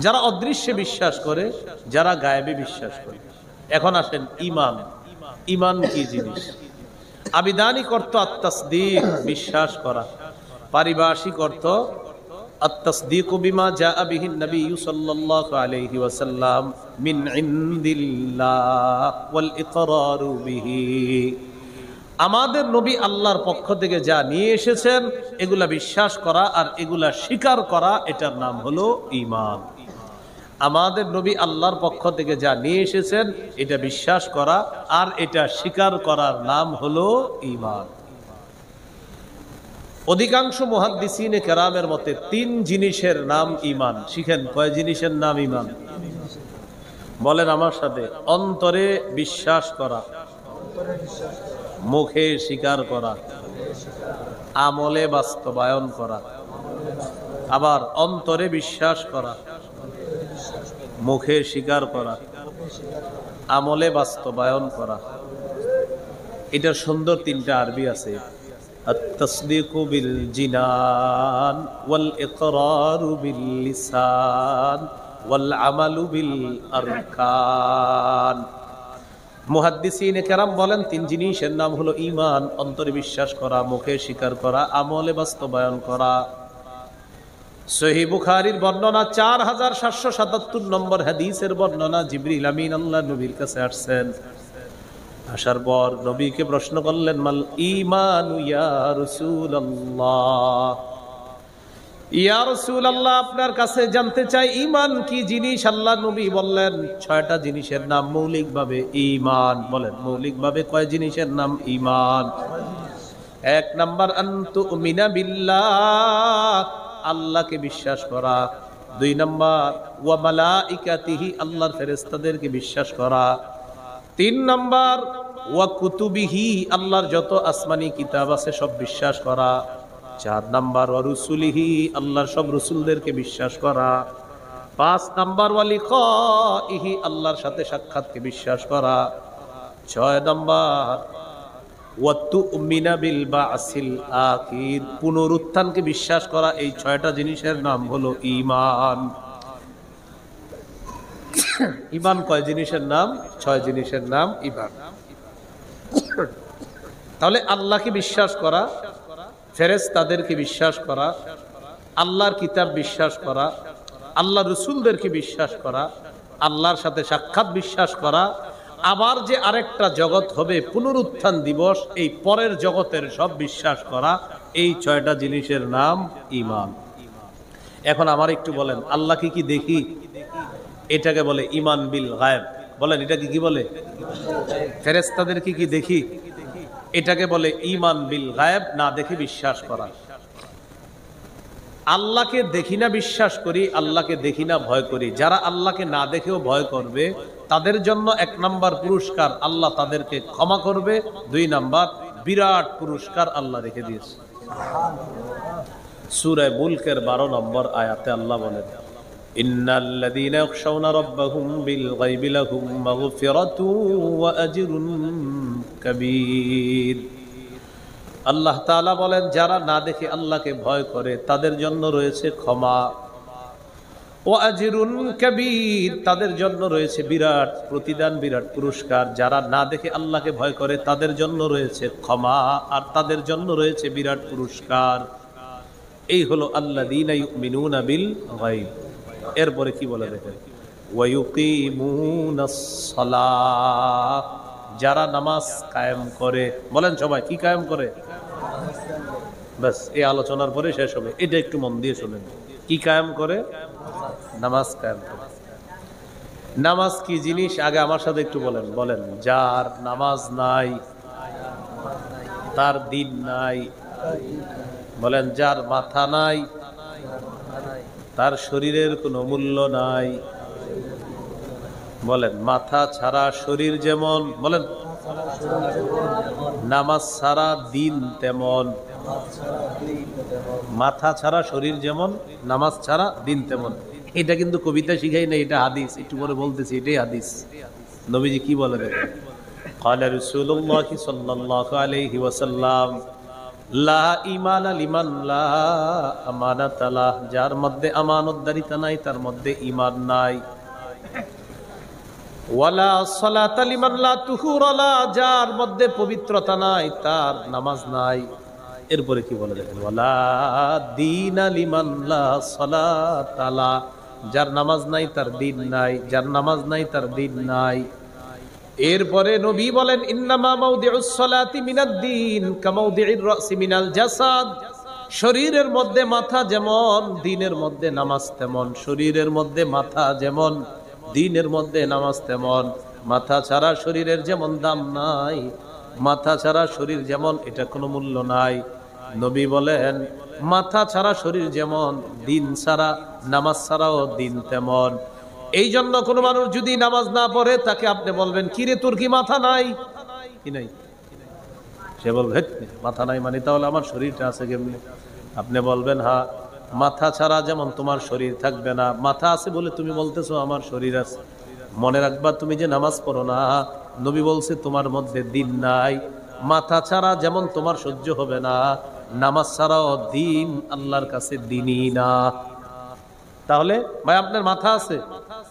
যারা অদৃশ্যে বিশ্বাস করে, যারা গায়েবে বিশ্বাস করে। এখন আসেন ঈমান। ঈমান কি জিনিস? আবিধানিক অর্থ আত-তাসদীক, বিশ্বাস করা। পারিভাষিক অর্থ আত-তাসদীকু বিমা জাআ বিহি নবী সাল্লাল্লাহু আলাইহি ওয়াসাল্লাম মিন ইনদিল্লাহ ওয়াল ইকরারু বিহি। আমাদের নবী আল্লাহর পক্ষ থেকে যা নিয়ে এসেছেন এগুলা বিশ্বাস করা আর এগুলা স্বীকার করা, এটার নাম হলো ঈমান। আমাদের নবী আল্লাহর পক্ষ থেকে যা নিয়ে এসেছেন এটা বিশ্বাস করা আর এটা স্বীকার করার নাম হলো ঈমান। অধিকাংশ মুহাদ্দিসিনে কেরামের মতে তিন জিনিসের নাম ঈমান। শিখেন, কয় জিনিসের নাম ঈমান? বলেন আমার সাথে। অন্তরে বিশ্বাস করা, মুখে স্বীকার করা, আমলে বাস্তবায়ন করা। আবার অন্তরে বিশ্বাস করা, মুখে স্বীকার করা, আমলে বাস্তবায়ন করা। এটার সুন্দর তিনটা আরবি আছে। আত-তাসদীকু বিল জিনান ওয়াল ইকরারু বিল লিসান ওয়াল আমালু বিল আরকান। মুহাদ্দিসিনে কেরাম বলেন তিন জিনিসের নাম হলো ঈমান। অন্তরে বিশ্বাস করা, মুখে স্বীকার করা, আমলে বাস্তবায়ন করা। সহিহ বুখারীর বর্ণনা 4777 নম্বর হাদিসের বর্ণনা। জিবরিল আমিন আল্লাহর নবীর কাছে আসছেন। আসার পর নবীকে প্রশ্ন করলেন, মাল ঈমানু ইয়া রাসূলুল্লাহ। ইয়া রাসূলুল্লাহ, আপনার কাছে জানতে চাই ঈমান কি জিনিস। আল্লাহর নবী বললেন 6টা জিনিসের নাম মৌলিকভাবে ঈমান। বলেন মৌলিকভাবে কয় জিনিসের নাম ঈমান? 1 নাম্বার আনতুমিনা বিল্লাহ, আল্লাহকে বিশ্বাস করা। 2 নাম্বার ওয়া মালাইকাতিহি, আল্লাহর ফেরেশতাদেরকে বিশ্বাস করা। 3 নাম্বার ওয়া কুতুবিহি, আল্লাহর যত আসমানি কিতাব আছে সব বিশ্বাস করা। 4 নাম্বার ওয়া রুসুলিহি, আল্লাহর সব রাসূলদেরকে বিশ্বাস করা। 5 নাম্বার ওয়া লিকাইহি, আল্লাহর সাথে সাক্ষাৎকে বিশ্বাস করা। 6 নাম্বার ওয়া তুমিনা বিল বাসিল আখির, পুনরুত্থানকে বিশ্বাস করা। এই 6টা জিনিসের নাম হলো ঈমান। ঈমান কয় জিনিসের নাম? 6 জিনিসের নাম ঈমান। তাহলে আল্লাহকে বিশ্বাস করা, ফেরেশতাদেরকে বিশ্বাস করা, আল্লাহর কিতাব বিশ্বাস করা, আল্লাহ রাসূলদেরকে বিশ্বাস করা, আল্লাহর সাথে সাক্ষাৎ বিশ্বাস করা। আবার যে আরেকটা জগৎ হবে, পুনরুত্থান দিবস, এই পরের জগতের সব বিশ্বাস করা। এই 6টা জিনিসের নাম ঈমান। এখন আমার একটু বলেন, আল্লাহকে কি দেখি? এটাকে বলে ঈমান বিল গায়ব। বলেন এটাকে কি বলে? ফেরেশতাদেরকে কি দেখি? এটাকে বলে ঈমান বিল গায়ব, না দেখে বিশ্বাস করা। আল্লাহকে দেখি না বিশ্বাস করি, আল্লাহকে দেখি না ভয় করি। যারা আল্লাহকে না দেখেও ভয় করবে তাদের জন্য 1 নাম্বার পুরস্কার, আল্লাহ তাদেরকে ক্ষমা করবে। 2 নাম্বার বিরাট পুরস্কার আল্লাহ রেখে দিয়েছে। সূরা মুলকের 12 নম্বর আয়াতে আল্লাহ বলেন, ইন্নাল্লাযীনা ইয়াখশাউনা রাব্বাহুম বিল গায়বি লাহুম মাগফিরাতুন ওয়া আজরুন কাবীর। আল্লাহ তাআলা বলেন, যারা না দেখে আল্লাহকে ভয় করে তাদের জন্য রয়েছে ক্ষমা। ও আজরুন কাবীর, তাদের জন্য রয়েছে বিরাট প্রতিদান, বিরাট পুরস্কার। যারা না দেখে আল্লাহকে ভয় করে তাদের জন্য রয়েছে ক্ষমা আর তাদের জন্য রয়েছে বিরাট পুরস্কার। এই হলো আল্লাযীনা ইউমিনুনা বিল গায়ব। এরপরে কি বলে দেখেন, ওয়া ইউকিমুনাস সালাহ, যারা নামাজ কায়েম করে। বলেন সবাই কি কায়েম করে? বাস এই আলোচনার পরে শেষ হবে। এটা একটু মন দিয়ে শুনেন, কি কায়েম করে? নামাজ কায়েম করে। নামাজ কি জিনিস আগে আমার সাথে একটু বলেন। বলেন, যার নামাজ নাই তার দিন নাই। বলেন, যার মাথা নাই তার শরীরের কোনো মূল্য নাই। বলেন, মাথা ছাড়া শরীর যেমন, বলেন নামাজ ছাড়া দিন তেমন। মাথা ছাড়া শরীর যেমন, নামাজ ছাড়া দিন তেমন। এটা কিন্তু কবিতা শিখাই না, এটা হাদিস। একটু পরে বলতেছি, এটাই হাদিস। নবীজি কি বলে দেখেন, قال رسول الله صلى الله عليه وسلم লা ঈমানা লিমান লা আমানাতা লাহ, যার মধ্যে আমানতদারিতা নাই তার মধ্যে ঈমান নাই। ওয়ালা সালাতা লিমান লা তুহুরা লা, যার মধ্যে পবিত্রতা নাই তার নামাজ নাই। এরপরে কি বলে দেখেন, ওয়ালা দীনা লিমান লা সালাতা লা, যার নামাজ নাই তার দিন নাই, যার নামাজ নাই তার দিন নাই। এরপরে নবী বলেন, ইন্নামা মাউদিউস সালাতি মিনাদ দ্বীন কামাউদিউর রাসি মিনাল জাসাদ, শরীরের মধ্যে মাথা যেমন দ্বীনের মধ্যে নামাজ তেমন। শরীরের মধ্যে মাথা যেমন দ্বীনের মধ্যে নামাজ তেমন। মাথা ছাড়া শরীরের যেমন দাম নাই, মাথা ছাড়া শরীর যেমন, এটা কোনো মূল্য নাই। নবী বলেন, মাথা ছাড়া শরীর যেমন, দিন ছাড়া নামাজ ছাড়াও দিন তেমন। এই জন্য কোন মানুষ যদি নামাজ না পড়ে তাকে আপনি বলবেন, কিরে তোর কি মাথা নাই? কি নাই? সে বলবে মাথা নাই মানে তাহলে আমার শরীরটা আছে কেমনি? আপনি বলবেন, হ্যাঁ, মাথা ছাড়া যেমন তোমার শরীর থাকবে না, মাথা আছে বলে তুমি বলতেছো আমার শরীর আছে। মনে রাখবা, তুমি যে নামাজ পড়ো না, নবী বলছে তোমার মধ্যে দিন নাই। মাথা ছাড়া যেমন তোমার সহ্য হবে না, নামাজ ছাড়াও দিন আল্লাহর কাছে দিনই না। তাহলে ভাই আপনার মাথা আছে,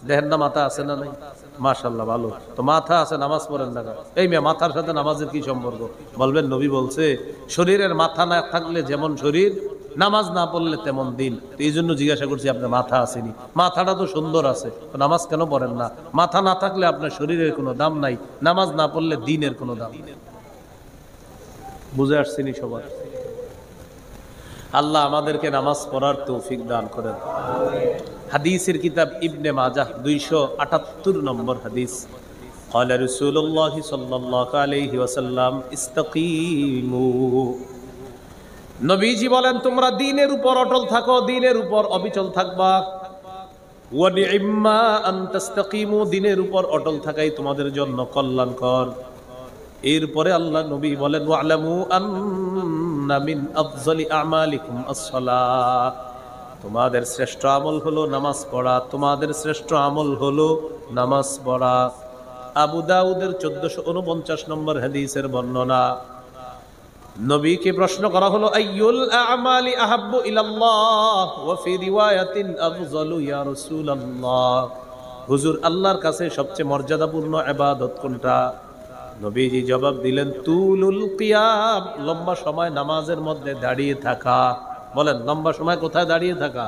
দেখেন না মাথা আছে না নাই? মাশাআল্লাহ, ভালো তো মাথা আছে, নামাজ পড়েন না। এই মেয়ে, মাথার সাথে নামাজের কি সম্পর্ক? বলবেন নবী বলছে শরীরের মাথা না থাকলে যেমন শরীর, নামাজ না পড়লে তেমন দিন। তো এই জন্য জিজ্ঞাসা করছি আপনার মাথা আসেনি। মাথাটা তো সুন্দর আছে, নামাজ কেন পড়েন না? মাথা না থাকলে আপনার শরীরের কোনো দাম নাই, নামাজ না পড়লে দিনের কোনো দাম নেই। বুঝে আসছেনি সবার? আল্লাহ আমাদেরকে নামাজ পড়ার তৌফিক দান করেন। হাদিসের কিতাব ইবনে মাজাহ 278 নম্বর হাদিস। قال رسول الله صلى الله عليه وسلم استقيموا, নবীজি বলেন তোমরা দ্বীনের উপর অটল থাকো, দ্বীনের উপর অবিচল থাকবা। ওয়া নি'ম্মা আন তাস্তাকিমু, দ্বীনের উপর অটল থাকাই তোমাদের জন্য কল্যাণকর। এরপরে আল্লাহ নবী বলেন, ওয়ালামু আন্না মিন আফজালি আমালিকুম আস-সালাহ, তোমাদের শ্রেষ্ঠ আমল হলো নামাজ পড়া, তোমাদের শ্রেষ্ঠ আমল হলো নামাজ পড়া। আবু দাউদের 1449 নম্বর হাদিসের বর্ণনা। নবীকে প্রশ্ন করা হলো, আইয়ুল আমালি আহাব্বু ইলাল্লাহ ওয়া ফি রিওয়ায়াতিন আফজালু ইয়া রাসূলুল্লাহ, হুজুর আল্লাহর কাছে সবচেয়ে মর্যাদাপূর্ণ ইবাদত কোনটা? নবীজি জবাব দিলেন, তুলুল কিয়াম, লম্বা সময় নামাজের মধ্যে দাঁড়িয়ে থাকা। বলেন লম্বা সময় কোথায় দাঁড়িয়ে থাকা?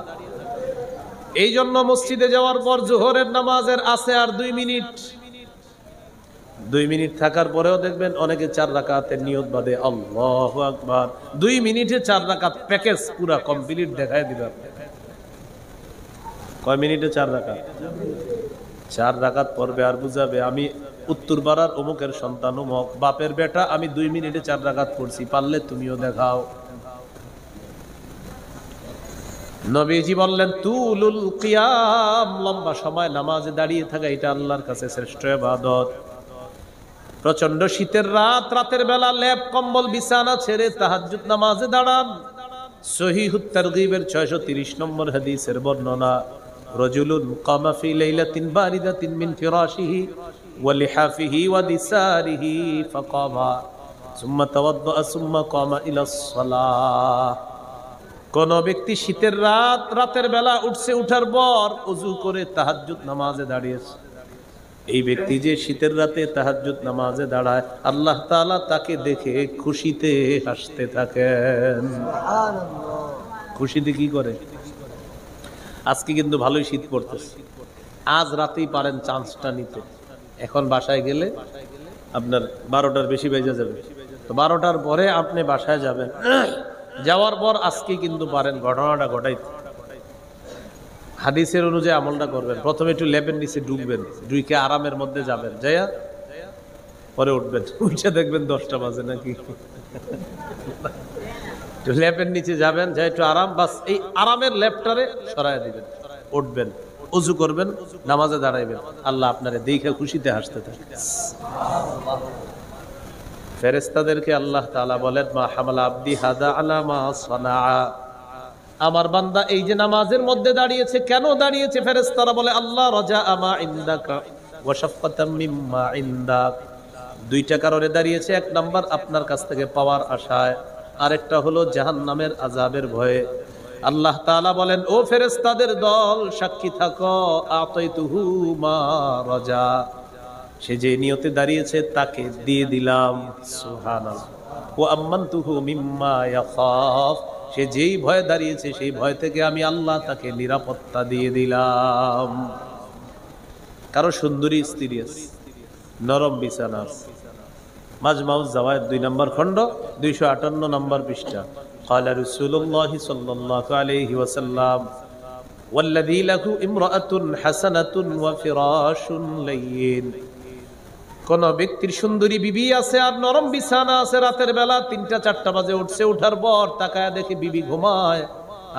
এই জন্য মসজিদে যাওয়ার পর জোহরের নামাজের আছে আর 2 মিনিট। 2 মিনিট থাকার পরেও দেখবেন অনেকে 4 রাকাতের নিয়ত বাঁধে, আল্লাহু আকবার। 2 মিনিটে 4 রাকাত প্যাকেজ পুরা কমপ্লিট দেখায় দিবে। কয় মিনিটে 4 রাকাত? 4 রাকাত পড়বে আর বুঝাবে, আমি উত্তরপাড়ার অমুকের সন্তান অমুক, বাপের বেটা, আমি 2 মিনিটে 4 রাকাত পড়ছি, পারলে তুমিও দেখাও। নবীজি বললেন, তুলুল কিয়াম, লম্বা সময় নামাজে দাঁড়িয়ে থাকা, এটা আল্লাহর কাছে শ্রেষ্ঠ ইবাদত। প্রচন্ড শীতের রাত, রাতের বেলা লেপ কম্বল বিছানা ছেড়ে তাহাজ্জুদ নামাজে দাঁড়ান। সহিহুত তারগীবের 630 নম্বর হাদিসের বর্ণনা। রাজুলুন কামা ফি লাইলাতিন বারিদাতিন মিন ফিরাশিহি ওয়া লিহাফিহি ওয়া দিসারিহি ফাকামা সুম্মা তাওয়াদ্দা সুম্মা কামা ইলাস সালাহ। কোন ব্যক্তি শীতের রাত, রাতের বেলা উঠছে, উঠার পর ওযু করে তাহাজ্জুদ নামাজে দাঁড়িয়েছে। এই ব্যক্তি যে শীতের রাতে তাহাজ্জুদ নামাজে দাঁড়ায়, আল্লাহ তাআলা তাকে দেখে খুশিতে হাসতে থাকেন। সুবহানাল্লাহ। খুশিতে কি করে? আজকে কিন্তু ভালোই শীত পড়তেছে, আজ রাতেই পারেন চান্সটা নিতে। এখন বাসায় গেলে আপনার 12টার বেশি বেজে যাবে, তো 12টার পরে আপনি বাসায় যাবেন, যাওয়ার পর আজকে কিন্তু পারেন ঘটনাটা ঘটাইতে। হাদিসের অনুযায়ী আমলটা করবেন। প্রথমে একটু লেপের নিচে ডুববেন, ডুইকে আরামের মধ্যে যাবেন, যাইয়া পরে উঠবেন, উঠে দেখবেন 10টা বাজে নাকি। লেপের নিচে যাবেন, যাই একটু আরাম, বাস এই আরামের লেপটারে সরাই দিবেন, উঠবেন, ওযু করবেন, নামাজে দাঁড়াইবেন, আল্লাহ আপনারে দেখে খুশিতে হাসতে থাকে। ফেরেশতাদেরকে আল্লাহ তাআলা বলেন, মা হামালা আবদি হাদা আলা মা সানাআ, আমার বান্দা এই যে নামাজের মধ্যে দাঁড়িয়েছে, কেন দাঁড়িয়েছে? ফেরেশতারা বলে, আল্লাহ রাজা আমা ইনদাকা ওয়া শাফকাতাম মিম্মা ইনদাক, 2টা কারণে দাঁড়িয়েছে। 1 নাম্বার আপনার কাছ থেকে পাওয়ার আশায়, আরেকটা হলো জাহান্নামের আযাবের ভয়ে। আল্লাহ তাআলা বলেন, ও ফেরেশতাদের দল সাক্ষী থাকো, আতাইতুহু মা রাজা, সে যে নিয়তে দাঁড়িয়েছে তাকে দিয়ে দিলাম। সুবহানাল্লাহ। ওয়া আম্মানতুহু মিম্মা ইয়াখাফ, সে যেই ভয়ে দাঁড়িয়েছে সেই ভয় থেকে আমি আল্লাহ তাকে নিরাপত্তা দিয়ে দিলাম। কারো সুন্দরী স্ত্রী আছে, নরম বিছানা আছে। মাজমাউজ জাওয়ায়েদ 2 নম্বর খণ্ড 258 নম্বর পৃষ্ঠা। ক্বালা রাসূলুল্লাহ সাল্লাল্লাহু আলাইহি ওয়াসাল্লাম, ওয়াল্লাযী লাহু ইমরাআতুন হাসানাতুন ওয়া ফিরাশুন লাইয়িন, কোন ব্যক্তির সুন্দরী বিবি আছে আর নরম বিছানা আছে, রাতের বেলা 3টা-4টা বাজে উঠছে, উঠার পর তাকায় দেখে বিবি ঘুমায়,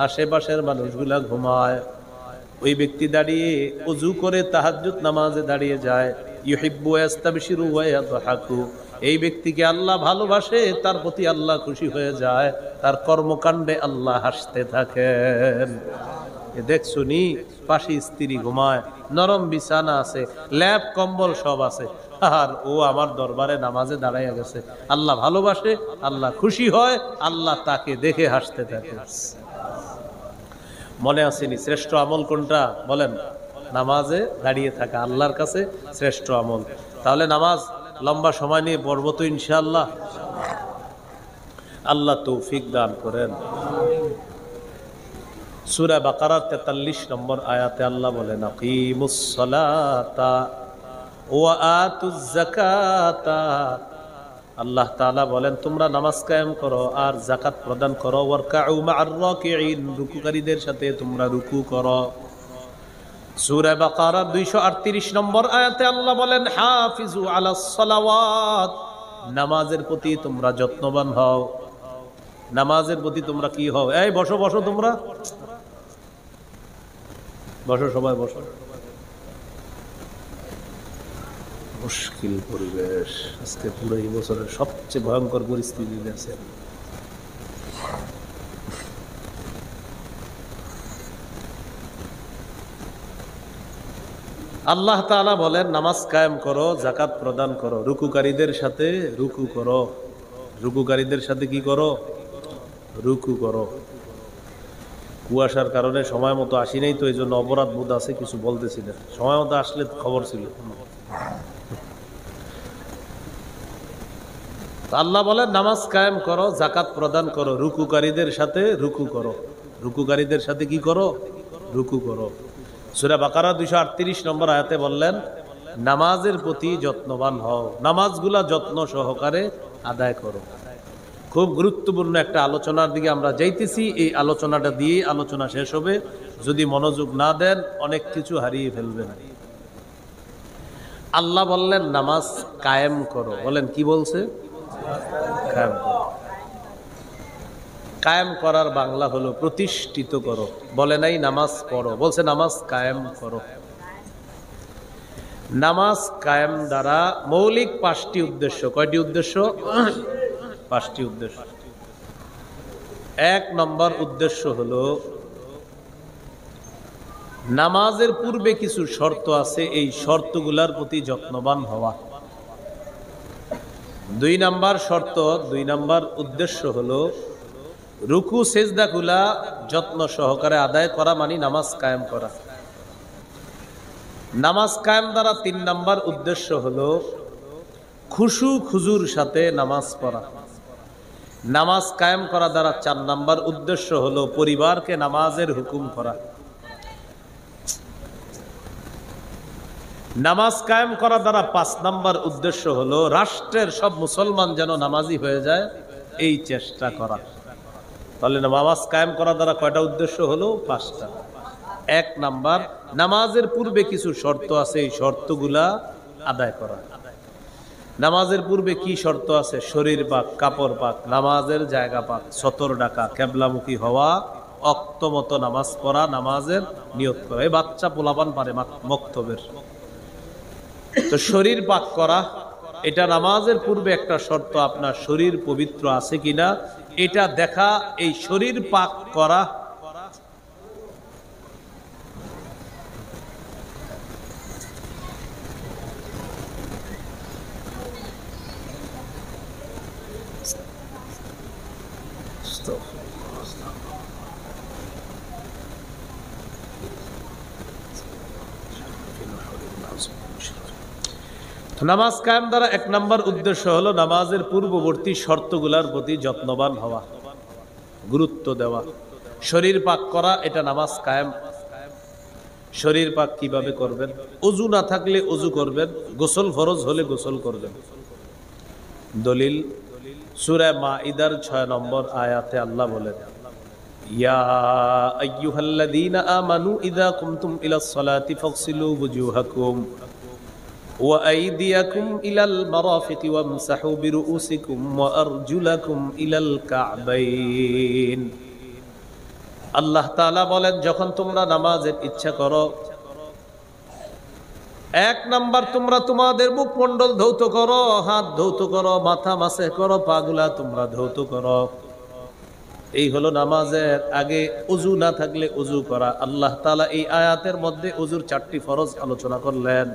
আশেপাশের মানুষগুলা ঘুমায়, ওই ব্যক্তি দাঁড়িয়ে ওযু করে তাহাজ্জুদ নামাজে দাঁড়িয়ে যায়। ইউহিব্বু ইয়াস্তাবশিরু ওয়া ইয়াদহাকু, এই ব্যক্তিকে আল্লাহ ভালোবাসে, তার প্রতি আল্লাহ খুশি হয়ে যায়, তার কর্মকাণ্ডে আল্লাহ হাসতে থাকেন। দেখছুনি পাশে স্ত্রী ঘুমায়, নরম বিছানা আছে, ল্যাপ কম্বল সব আছে, আর ও আমার দরবারে নামাজে দাঁড়াইয়া গেছে। আল্লাহ ভালোবাসে, আল্লাহ খুশি হয়, আল্লাহ তাকে দেখে হাসতে থাকে। মনে আসেনি শ্রেষ্ঠ আমল কোনটা বলেন? নামাজে দাঁড়িয়ে থাকা আল্লাহর কাছে শ্রেষ্ঠ আমল। তাহলে নামাজ লম্বা সময় নিয়ে পড়ব তো ইনশাআল্লাহ। আল্লাহ তৌফিক দান করেন। সূরা বাকারার 43 নম্বর আয়াতে আল্লাহ বলেন, আকিমুস সালাতা ওয়া আতুজ যাকাতা, আল্লাহ তাআলা বলেন তোমরা নামাজ কায়েম করো আর যাকাত প্রদান করো। ওয়ারকাউ মা'আর রাকিঈন, রুকুকারীদের সাথে তোমরা রুকু করো। সূরা বাকারা 238 নম্বর আয়াতে আল্লাহ বলেন, হাফিজু আলাস সালাওয়াত, নামাজের প্রতি তোমরা যত্নবান হও। নামাজের প্রতি তোমরা কি হও? এই বসো বসো, তোমরা বসো, সবাই বসো। মুশকিল পরিবেশ আজকে, পুরো এই বছরের সবচেয়ে ভয়ঙ্কর পরিস্থিতি আছে। আল্লাহ তাআলা বলেন নামাজ কায়েম করো, যাকাত প্রদান করো, রুকুকারীদের সাথে রুকু করো। রুকুকারীদের সাথে কি করো? রুকু করো। কুয়াশার কারণে সময় মতো আসি নাই তো, এই জন্য অপরাধ বোধ আছে, কিছু বলতেছি না। সময় মতো আসলে খবর ছিল। আল্লাহ বলেন নামাজ কায়েম করো, যাকাত প্রদান করো, রুকুকারীদের সাথে রুকু করো। রুকুকারীদের সাথে কি করো? রুকু করো। সূরা বাকারা 238 নম্বর আয়াতে বললেন নামাজের প্রতি যত্নবান হও, নামাজগুলা যত্ন সহকারে আদায় করো। খুব গুরুত্বপূর্ণ একটা আলোচনার দিকে আমরা যাইতেছি। এই আলোচনাটা দিয়ে আলোচনা শেষ হবে। যদি মনোযোগ না দেন অনেক কিছু হারিয়ে ফেলবেন। আল্লাহ বললেন নামাজ কায়েম করো। বলেন কি বলছে? কায়েম করো। কায়েম করার বাংলা হলো প্রতিষ্ঠিত করো। বলে নাই নামাজ পড়ো, বলছে নামাজ কায়েম করো। নামাজ কায়েম দ্বারা মৌলিক 5টি উদ্দেশ্য। কয়টি উদ্দেশ্য? 5টি উদ্দেশ্য। 1 নম্বর উদ্দেশ্য হলো নামাজের পূর্বে কিছু শর্ত আছে, এই শর্তগুলার প্রতি যত্নবান হওয়া। 2 নম্বর শর্ত, 2 নম্বর উদ্দেশ্য হলো রুকু সেজদাগুলা যত্ন সহকারে আদায় করা, মানে নামাজ কায়েম করা। নামাজ কায়েম দ্বারা 3 নম্বর উদ্দেশ্য হলো খুশু খুজুর সাথে নামাজ পড়া। নামাজ কায়েম করা দ্বারা 4 নম্বর উদ্দেশ্য হলো পরিবারকে নামাজের হুকুম করা। নামাজ কায়েম করা দ্বারা 5 নম্বর উদ্দেশ্য হলো রাষ্ট্রের সব মুসলমান যেন নামাজি হয়ে যায়, এই চেষ্টা করা। তাহলে নামাজ কায়েম করা দ্বারা কয়টা উদ্দেশ্য হলো? 5টা। 1 নাম্বার, নামাজের পূর্বে কিছু শর্ত আছে, এই শর্তগুলা আদায় করা। নামাজের পূর্বে কি শর্ত আছে? শরীর পাক, কাপড় পাক, নামাজের জায়গা পাক, সতর ডাকা, কেবলামুখী হওয়া, অক্ত মতো নামাজ পড়া, নামাজের নিয়ত করা। এই বাচ্চা পোলাপান পারে মক্তবের। তো শরীর পাক করা, এটা নামাজের পূর্বে একটা শর্ত। আপনার শরীর পবিত্র আছে কিনা এটা দেখা, এই শরীর পাক করা। নামাজ কায়েম দ্বারা এক নম্বর উদ্দেশ্য হলো নামাজের পূর্ববর্তী শর্তগুলোর প্রতি যত্নবান হওয়া, গুরুত্ব দেওয়া। শরীর পাক করা, এটা নামাজ কায়েম। শরীর পাক কিভাবে করবেন? ওযু না থাকলে ওযু করবেন, গোসল ফরজ হলে গোসল করবেন। দলিল সূরা মাইদার 6 নম্বর আয়াতে আল্লাহ বলেন, ইয়া আইয়ুহাল্লাযীনা আমানু ইযা কুমতুম ইলাস সালাতি ফাগসিলু ওয়ুজুহাকুম ওয়া আইদিয়াকুম ইলাল মারাফিকি ওয়ামসাহু বিরুউসিকুম ওয়া আরজুলাকুম ইলাল কা'বাইন। আল্লাহ তাআলা বলেন, যখন তোমরা নামাজের ইচ্ছা করো, এক নাম্বার তোমরা তোমাদের মুখমণ্ডল ধৌত করো, হাত ধৌত করো, মাথা মাসে করো, পাগুলা তোমরা ধৌত করো। এই হলো নামাজের আগে ওযু না থাকলে ওযু করা। আল্লাহ তাআলা এই আয়াতের মধ্যে ওযুর 4টি ফরজ আলোচনা করলেন।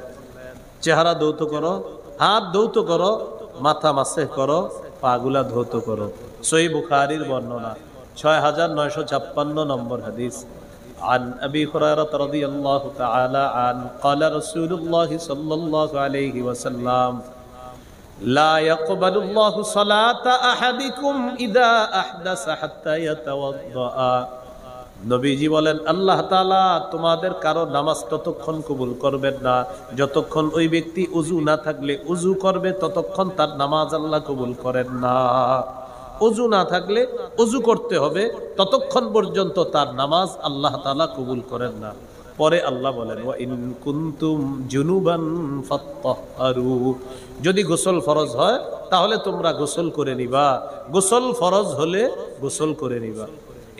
চেহারা ধৌত করো, হাত ধৌত করো, মাথা মাসে করো, পাগুলা ধৌত করো। সহিহ বুখারীর বর্ণনা 6956 নম্বর হাদিস। عن أبي هريرة رضي الله تعالى عنه قال رسول الله صلى الله عليه وسلم لا يقبل الله صلاة أحدكم إذا أحدث حتى يتوضأ। নবীজি বলেন, আল্লাহ তাআলা তোমাদের কারো নামাজ ততক্ষণ কবুল করবেন না যতক্ষণ ওই ব্যক্তি ওযু না থাকলে ওযু করবে, ততক্ষণ তার নামাজ আল্লাহ কবুল করেন না। ওযু না থাকলে ওযু করতে হবে, ততক্ষণ পর্যন্ত তার নামাজ আল্লাহ তাআলা কবুল করেন না। পরে আল্লাহ বলেন, ওয়া ইন কুনতুম জুনুবান ফাত্তাহহারু, যদি গোসল ফরজ হয় তাহলে তোমরা গোসল করে নিবা, গোসল ফরজ হলে গোসল করে নিবা।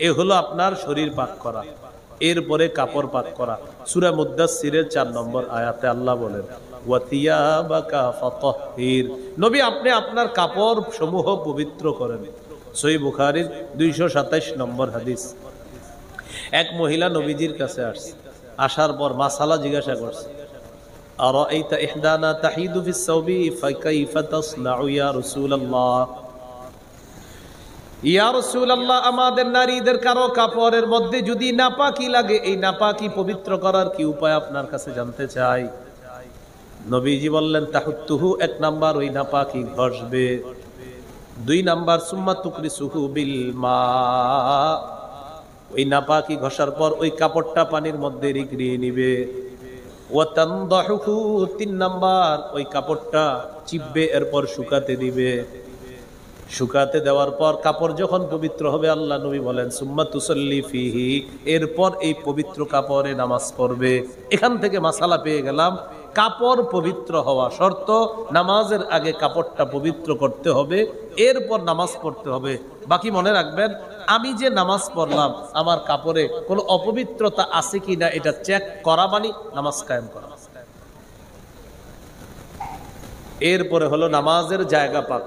এ হলো আপনার শরীর পাক করা। এরপরে কাপড় পাক করা। সূরা মুদ্দাসসিরের 4 নম্বর আয়াতে আল্লাহ বলেন, ওয়া থিয়াবাকা ফাতাহহির, নবী আপনি আপনার কাপড় সমূহ পবিত্র করেন। সহিহ বুখারীর 227 নম্বর হাদিস। এক মহিলা নবীজির কাছে আসছে, আসার পর মাসালা জিজ্ঞাসা করছে, আরাইতা ইহদানা তাহিদু ফিস সাওবি ফাকাইফা তাসনাউ ইয়া রাসূলুল্লাহ। ইয়া রাসূলুল্লাহ, আমাদের নারীদের কারো কাপড়ের মধ্যে যদি নাপাকি লাগে, এই নাপাকি পবিত্র করার কি উপায় আপনার কাছে জানতে চাই। নবীজি বললেন, তাহুত্তুহু, 1 নাম্বার ওই নাপাকি ঘষবে। 2 নাম্বার সুম্মা তুকরিসুহু বিল মা, ওই নাপাকি ঘষার পর ওই কাপড়টা পানির মধ্যে রিগড়িয়ে নিবে। ওয়া তানদাহুহু, 3 নাম্বার ওই কাপড়টা চিপবে, এরপর শুকাতে দিবে। শুকাতে দেওয়ার পর কাপড় যখন পবিত্র হবে, আল্লাহ নবী বলেন, সুম্মা তুসাল্লি ফিহি, এরপর এই পবিত্র কাপড়ে নামাজ পড়বে। এখান থেকে মাসালা পেয়ে গেলাম, কাপড় পবিত্র হওয়া শর্ত। নামাজের আগে কাপড়টা পবিত্র করতে হবে, এরপর নামাজ পড়তে হবে। বাকি মনে রাখবেন, আমি যে নামাজ পড়লাম আমার কাপড়ে কোনো অপবিত্রতা আছে কিনা এটা চেক করা মানে নামাজ কায়েম করা। এরপরে হলো নামাজের জায়গা পাক।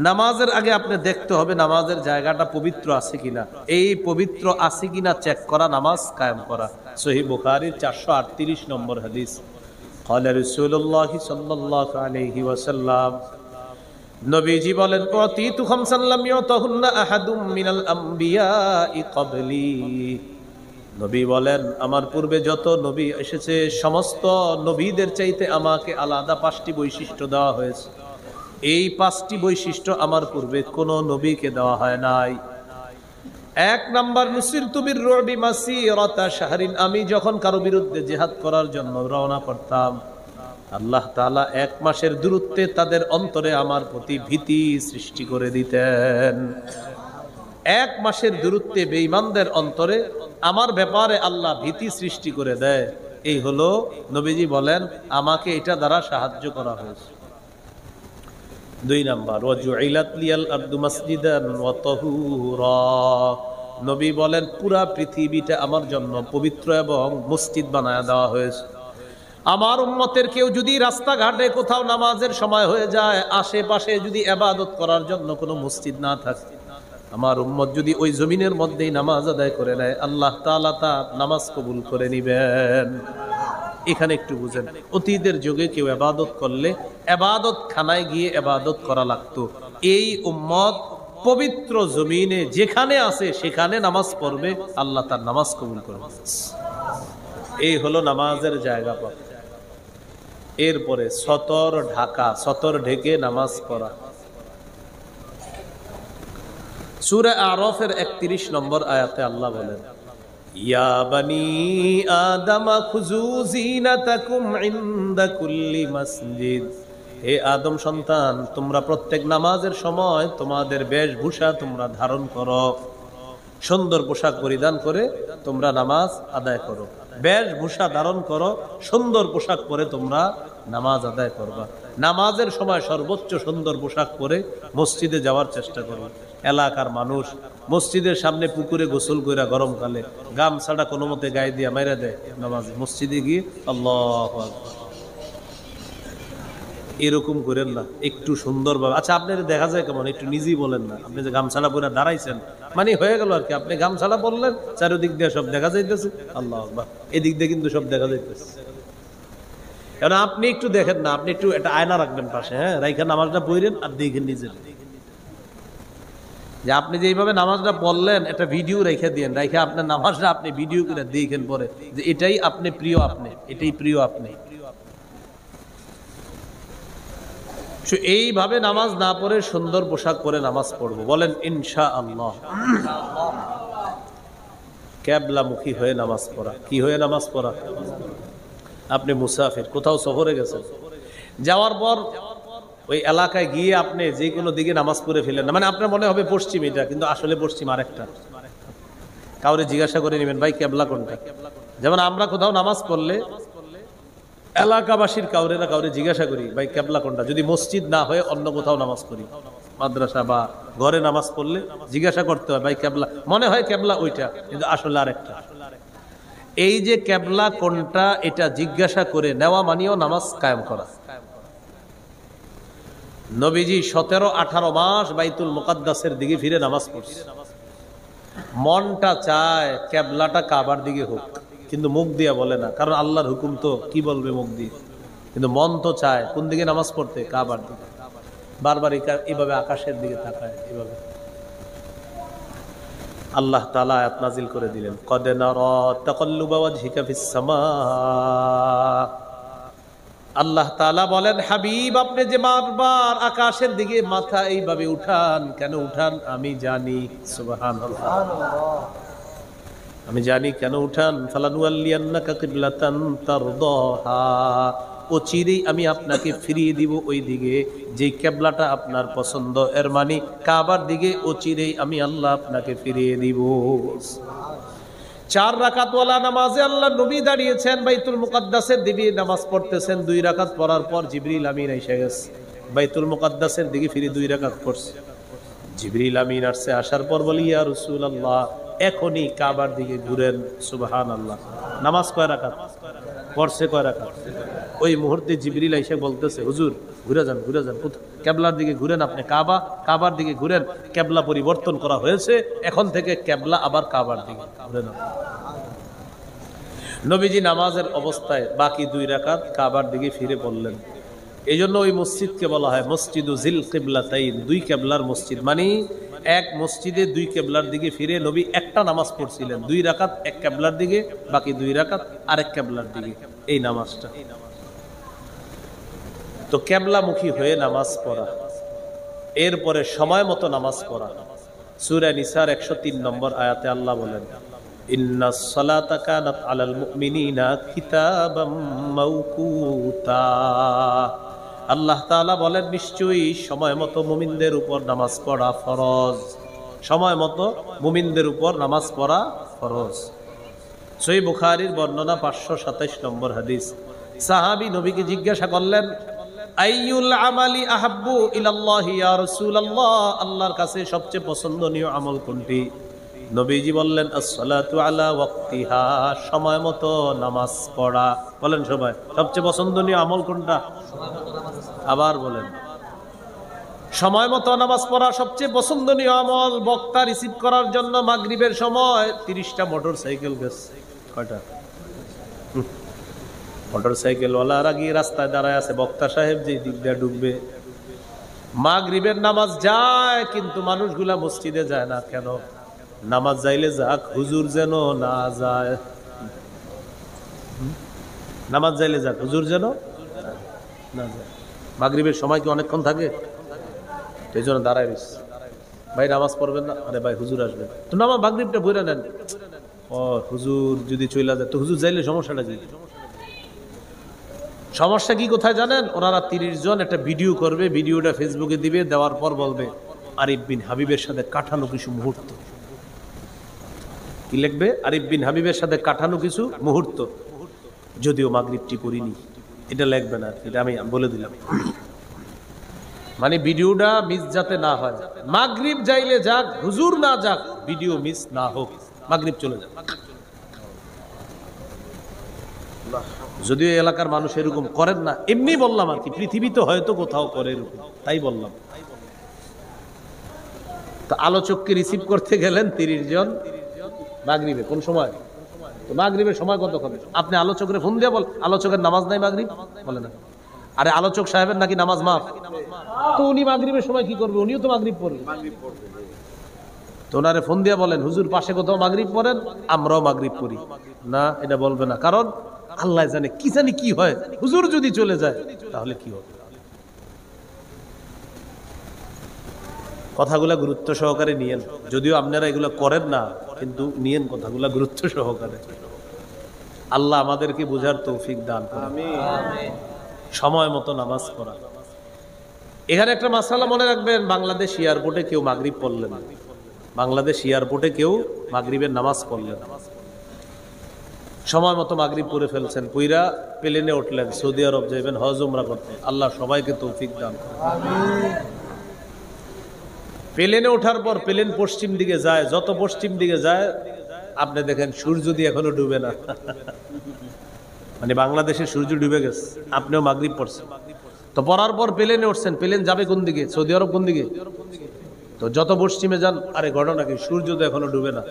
নামাজের আগে আপনি দেখতে হবে নামাজের জায়গাটা পবিত্র আছে কিনা। এই পবিত্র আছে কিনা চেক করা, নামাজ কায়েম করা। সহিহ বুখারীর 438 নম্বর হাদিস। قال رسول الله صلى الله عليه وسلم, নবীজি বলেন, উতিতু খামসান লাম ইউতাহুন্না আহাদুম মিনাল আমবিয়াই ক্বাবলি। নবী বলেন, আমার পূর্বে যত নবী এসেছে সমস্ত নবীদের চাইতে আমাকে আলাদা 5টি বৈশিষ্ট্য দেওয়া হয়েছে। এই 5টি বৈশিষ্ট্য আমার পূর্বে কোন নবীকে দেওয়া হয় নাই। 1 নাম্বার, নুসিরতু বির-রু'বি মাসিরাতা শাহরিন, আমি যখন কারো বিরুদ্ধে জিহাদ করার জন্য রওনা করতাম, আল্লাহ তাআলা 1 মাসের দূরত্বে তাদের অন্তরে আমার প্রতি ভীতি সৃষ্টি করে দিতেন। 1 মাসের দূরত্বে বেঈমানদের অন্তরে আমার ব্যাপারে আল্লাহ ভীতি সৃষ্টি করে দেয়। এই হলো নবীজি বলেন, আমাকে এটা দ্বারা সাহায্য করা হয়েছে। 2 নাম্বার, ওয়াজুইলাত লিয়াল আরদু মাসজিদান ওয়া তাহুরা, নবী বলেন পুরা পৃথিবীটা আমার জন্য পবিত্র এবং মসজিদ বানায়া দেওয়া হয়েছে। আমার উম্মতের কেউ যদি রাস্তাঘাটে কোথাও নামাজের সময় হয়ে যায়, আশেপাশে যদি ইবাদত করার জন্য কোনো মসজিদ না থাকে, আমার উম্মত যদি ওই জমিনের মধ্যেই নামাজ আদায় করে নেয়, আল্লাহ তাআলা তার নামাজ কবুল করে নিবেন। এখানে একটু বুঝেন, অতীতের যুগে কেউ ইবাদত করলে ইবাদত খানায় গিয়ে ইবাদত করা লাগতো। এই উম্মত পবিত্র জমিনে যেখানে আছে সেখানে নামাজ পড়বে, আল্লাহ তার নামাজ কবুল করবে। এই হলো নামাজের জায়গা পাওয়া। এরপরে সতর ঢাকা, সতর ঢেকে নামাজ পড়া। সূরা আরাফের 31 নম্বর আয়াতে আল্লাহ বলেন, ইয়া বানি আদম খুযু যিনাতাকুম ইনদা কুল্লি মসজিদ। হে আদম সন্তান, তোমরা প্রত্যেক নামাজের সময় তোমাদের বেশভূষা তোমরা ধারণ করো, সুন্দর পোশাক পরিধান করে তোমরা নামাজ আদায় করো। বেশভূষা ধারণ করো, সুন্দর পোশাক পরে তোমরা নামাজ আদায় করবা। নামাজের সময় সর্বোচ্চ সুন্দর পোশাক পরে মসজিদে যাওয়ার চেষ্টা করো। এলাকার মানুষ মসজিদের সামনে পুকুরে গোসল কইরা গরমকালে গামছাটা কোনো মতে গায়ে দিয়া মাইরা দেয় নামাজে, মসজিদে গিয়ে আল্লাহু আকবার। এরকম করেন না, একটু সুন্দরভাবে। আচ্ছা, আপনার দেখা যায় কেমন, একটু নিজেই বলেন না। আপনি যে গামছাড়া পরে দাঁড়াইছেন মানে হয়ে গেল আর কি, আপনি গামছাড়া পরলেন, চারিদিক দিয়ে সব দেখা যাইতেছে, আল্লাহু আকবার, এদিক দিয়ে কিন্তু সব দেখা যাইতেছে। কারণ আপনি একটু দেখেন না, আপনি একটু একটা আয়না রাখবেন পাশে, হ্যাঁ, রাইখা নামাজটা পড়েন আর দেখেন নিজের যে আপনি যে এইভাবে নামাজটা পড়লেন, একটা ভিডিও রেখে দিয়েন, রাইখা আপনার নামাজটা আপনি ভিডিও করে দেখেন পরে যে এটাই আপনি প্রিয়, আপনি এটাই প্রিয় আপনি। এইভাবে নামাজ না পড়ে সুন্দর পোশাক পরে নামাজ পড়বো, বলেন ইনশাআল্লাহ। কিবলামুখী হয়ে নামাজ পড়া। কি হয়ে নামাজ পড়া? আপনি মুসাফির, কোথাও সফরে গেছেন, যাওয়ার পর ওই এলাকায় গিয়ে আপনি যে কোনো দিকে নামাজ পড়ে ফেলেন না, মানে আপনার মনে হবে পশ্চিম এটা, কিন্তু আসলে পশ্চিম আরেকটা। কাউরে জিজ্ঞাসা করে নেবেন, ভাই কেবলা কোনটা? যেমন আমরা কোথাও নামাজ পড়লে এলাকাবাসীর কাউরে না কাউরে জিজ্ঞাসা করি, ভাই কেবলা কোনটা? যদি মসজিদ না হয়ে অন্য কোথাও নামাজ পড়ি, মাদ্রাসা বা ঘরে নামাজ পড়লে জিজ্ঞাসা করতে হয়, ভাই কেবলা, মনে হয় কেবলা ওইটা, কিন্তু আসলে আরেকটা। এই যে কেবলা কোনটা এটা জিজ্ঞাসা করে নেওয়া মানেও নামাজ কায়েম করা। নবীজি 17-18 মাস বাইতুল মুকাদ্দাসের দিকে ফিরে নামাজ পড়ছে। মনটা চায় কেবলাটা কাবার দিকে হোক, কিন্তু মুখ দিয়া বলে না, কারণ আল্লাহর হুকুম তো, কি বলবে মুখ দিয়ে, কিন্তু মন তো চায় কোন দিকে নামাজ পড়তে, কাবার দিকে। বারবার এইভাবে আকাশের দিকে তাকায়, এইভাবে। আল্লাহ তাআলা আয়াত নাজিল করে দিলেন, কদ নারা তাকাল্লুবা ওয়াজহিকা ফিস সামা। আল্লাহ তাআলা বলেন, হাবিব আপনি যে বারবার আকাশের দিকে মাথা এইভাবে উঠান, কেন উঠান আমি জানি। সুবহানাল্লাহ, আমি জানি কেন উঠান। ফালানুয়াল্লিয়ান্নাকা কিবলাতান তারদাহা, অচিরেই আমি আপনাকে ফিরিয়ে দিব ওই দিকে যে কিবলাটা আপনার পছন্দ, এর মানে কাবার দিকে অচিরেই আমি আল্লাহ আপনাকে ফিরিয়ে দিব। 4 রাকাত ওয়ালা নামাজে আল্লাহ নবী দাঁড়িয়েছেন, বাইতুল মুকাদ্দাসের দিকে নামাজ পড়তেছেন। 2 রাকাত পড়ার পর জিবরিল আমিন এসে গেছে, বাইতুল মুকাদ্দাসের দিকে ফিরে 2 রাকাত পড়ছে। জিবরিল আমিন আসছে, আসার পর বলি, ইয়া রাসূলুল্লাহ এখনই কাবার দিকে ঘুরেন। সুবহানাল্লাহ। নামাজ কয় রাকাত পড়ছে? কয় রাকাত? ওই মুহূর্তে জিবরিল এসে বলতেছে, হুজুর ঘুরে যান, ঘুরে যান, কেবলার দিকে ঘুরেন, আপনি কাবার দিকে ঘুরেন, কেবলা পরিবর্তন করা হয়েছে, এখন থেকে কেবলা আবার কাবার দিকে ঘুরেন। নবীজি নামাজের অবস্থায় বাকি 2 রাকাত কাবার দিকে ফিরে পড়লেন। এই জন্য ওই মসজিদকে বলা হয় মসজিদু জিল কিবলাতাইন, 2 কেবলার মসজিদ। মানে এক মসজিদে 2 কেবলার দিকে ফিরে নবী একটা নামাজ পড়ছিলেন, 2 রাকাত এক কেবলার দিকে, বাকি 2 রাকাত আরেক কেবলার দিকে, এই নামাজটা। তো কেবলামুখী হয়ে নামাজ পড়া, এরপরে সময় মতো নামাজ পড়া। সূরা নিসার 103 নম্বর আয়াতে আল্লাহ বলেন, ইন্নাস সালাতা কানাত আলাল মুমিনিনা কিতাবাম মাওকুতা। আল্লাহ তাআলা বলেন, নিশ্চয়ই সময় মতো মুমিনদের উপর নামাজ পড়া ফরজ। সময় মতো মুমিনদের উপর নামাজ পড়া ফরজ। সহিহ বুখারীর বর্ণনা 527 নম্বর হাদিস। সাহাবী নবীকে জিজ্ঞাসা করলেন, আইয়ুল আমালি আহাব্বু ইলাল্লাহি ইয়া রাসূলুল্লাহ, আল্লাহর কাছে সবচেয়ে পছন্দনীয় আমল কোনটি? নবীজি বললেন, আসসালাতু আলা ওয়াক্তিহা, সময় মতো নামাজ পড়া। বলেন সবাই, সবচেয়ে পছন্দনীয় আমল কোনটা? আবার বলেন, সময় মতো নামাজ পড়া সবচেয়ে পছন্দনীয় আমল। বক্তা রিসিভ করার জন্য মাগরিবের সময় 30টা মোটর সাইকেল গেছে। কয়টা? মোটর সাইকেল ওয়ালারা গিয়ে রাস্তায় দাঁড়ায় আছে, বক্তা সাহেব যে দিক দিয়ে ঢুকবে, মাগরিবের নামাজ যায় কিন্তু মানুষগুলা মসজিদে যায় না কেন? নামাজ যাইলে যাক, হুজুর যেন না যায়। নামাজ যাইলে যাক, হুজুর যেন না যায়। মাগরিবের সময় কি অনেকক্ষণ থাকে? এই জন্য দাঁড়ায় রয়েছে, ভাই নামাজ পড়বেন না? আরে ভাই হুজুর আসবেন তো, নামাজ মাগরিবটা বইরা নেন। ও হুজুর যদি চলে যায় তো হুজুর যাইলে সমস্যাটা কি? সমস্যা কি কোথায় জানেন? ওনারা 30 জন একটা ভিডিও করবে, ভিডিওটা ফেসবুকে দিবে, দেওয়ার পর বলবে আরিফ বিন হাবিবের সাথে কাটানো কিছু মুহূর্ত। কি লিখবে? আরিফ বিন হাবিবের সাথে কাটানো কিছু মুহূর্ত, যদিও মাগরিবটি করিনি, এটা লিখবে না। এটা আমি বলে দিলাম, মানে ভিডিওটা মিস যাতে না হয়। মাগরিব যাইলে যাক, হুজুর না যাক, ভিডিও মিস না হোক, মাগরিব চলে যাক। যদিও এলাকার মানুষ এরকম করেন না, এমনি বললাম আর কি, পৃথিবীতে হয়তো কোথাও করে এরকম, তাই বললাম। তো আলোচককে রিসিভ করতে গেলেন 30 জন মাগরিবে। কোন সময়? তো মাগরিবের সময় কতক্ষণ? আপনি আলোচকের ফোন দিয়ে বল আলোচকের নামাজ নাই মাগরিব, বলে না। আরে আলোচক সাহেবের নাকি নামাজ মাফ, তো উনি মাগরিবের সময় কি করবে? উনিও তো মাগরিব পড়বে। তো ওনারে ফোন দিয়ে বলেন হুজুর পাশে কোথাও মাগরিব পড়েন, আমরাও মাগরিব পড়ি না। এটা বলবে না, কারণ আল্লাহ জানে কি জানি কি হয়, হুজুর যদি চলে যায় তাহলে কি হবে। কথাগুলা গুরুত্ব সহকারে নিয়েন, যদিও আপনারা এগুলো করেন না, কিন্তু নিয়েন কথাগুলা গুরুত্ব সহকারে। আল্লাহ আমাদেরকে বোঝার তৌফিক দান করেন। সময় মতো নামাজ পড়া। এখানে একটা মাসালা মনে রাখবেন, বাংলাদেশ এয়ারপোর্টে কেউ মাগরিব পড়লেন না। বাংলাদেশ এয়ারপোর্টে কেউ মাগরিবের নামাজ পড়লেন, সময় মতো মাগরিব পড়ে ফেলছেন, পইরা প্লেনে উঠলেন, সৌদি আরব যাইবেন হজ উমরা করতে। আল্লাহ সবাইকে তৌফিক দান করেন। প্লেনে ওঠার পর প্লেন পশ্চিম দিকে যায়, যত পশ্চিম দিকে যায় আপনি দেখেন সূর্য দিয়ে এখনো ডুবে না, মানে বাংলাদেশের সূর্য ডুবে গেছে, আপনিও মাগরিব পড়ছেন। তো পড়ার পর প্লেনে উঠছেন, প্লেন যাবে কোন দিকে? সৌদি আরব কোন দিকে? তো যত পশ্চিমে যান, আরে ঘটনা কি, সূর্য তো এখনো ডুবে না।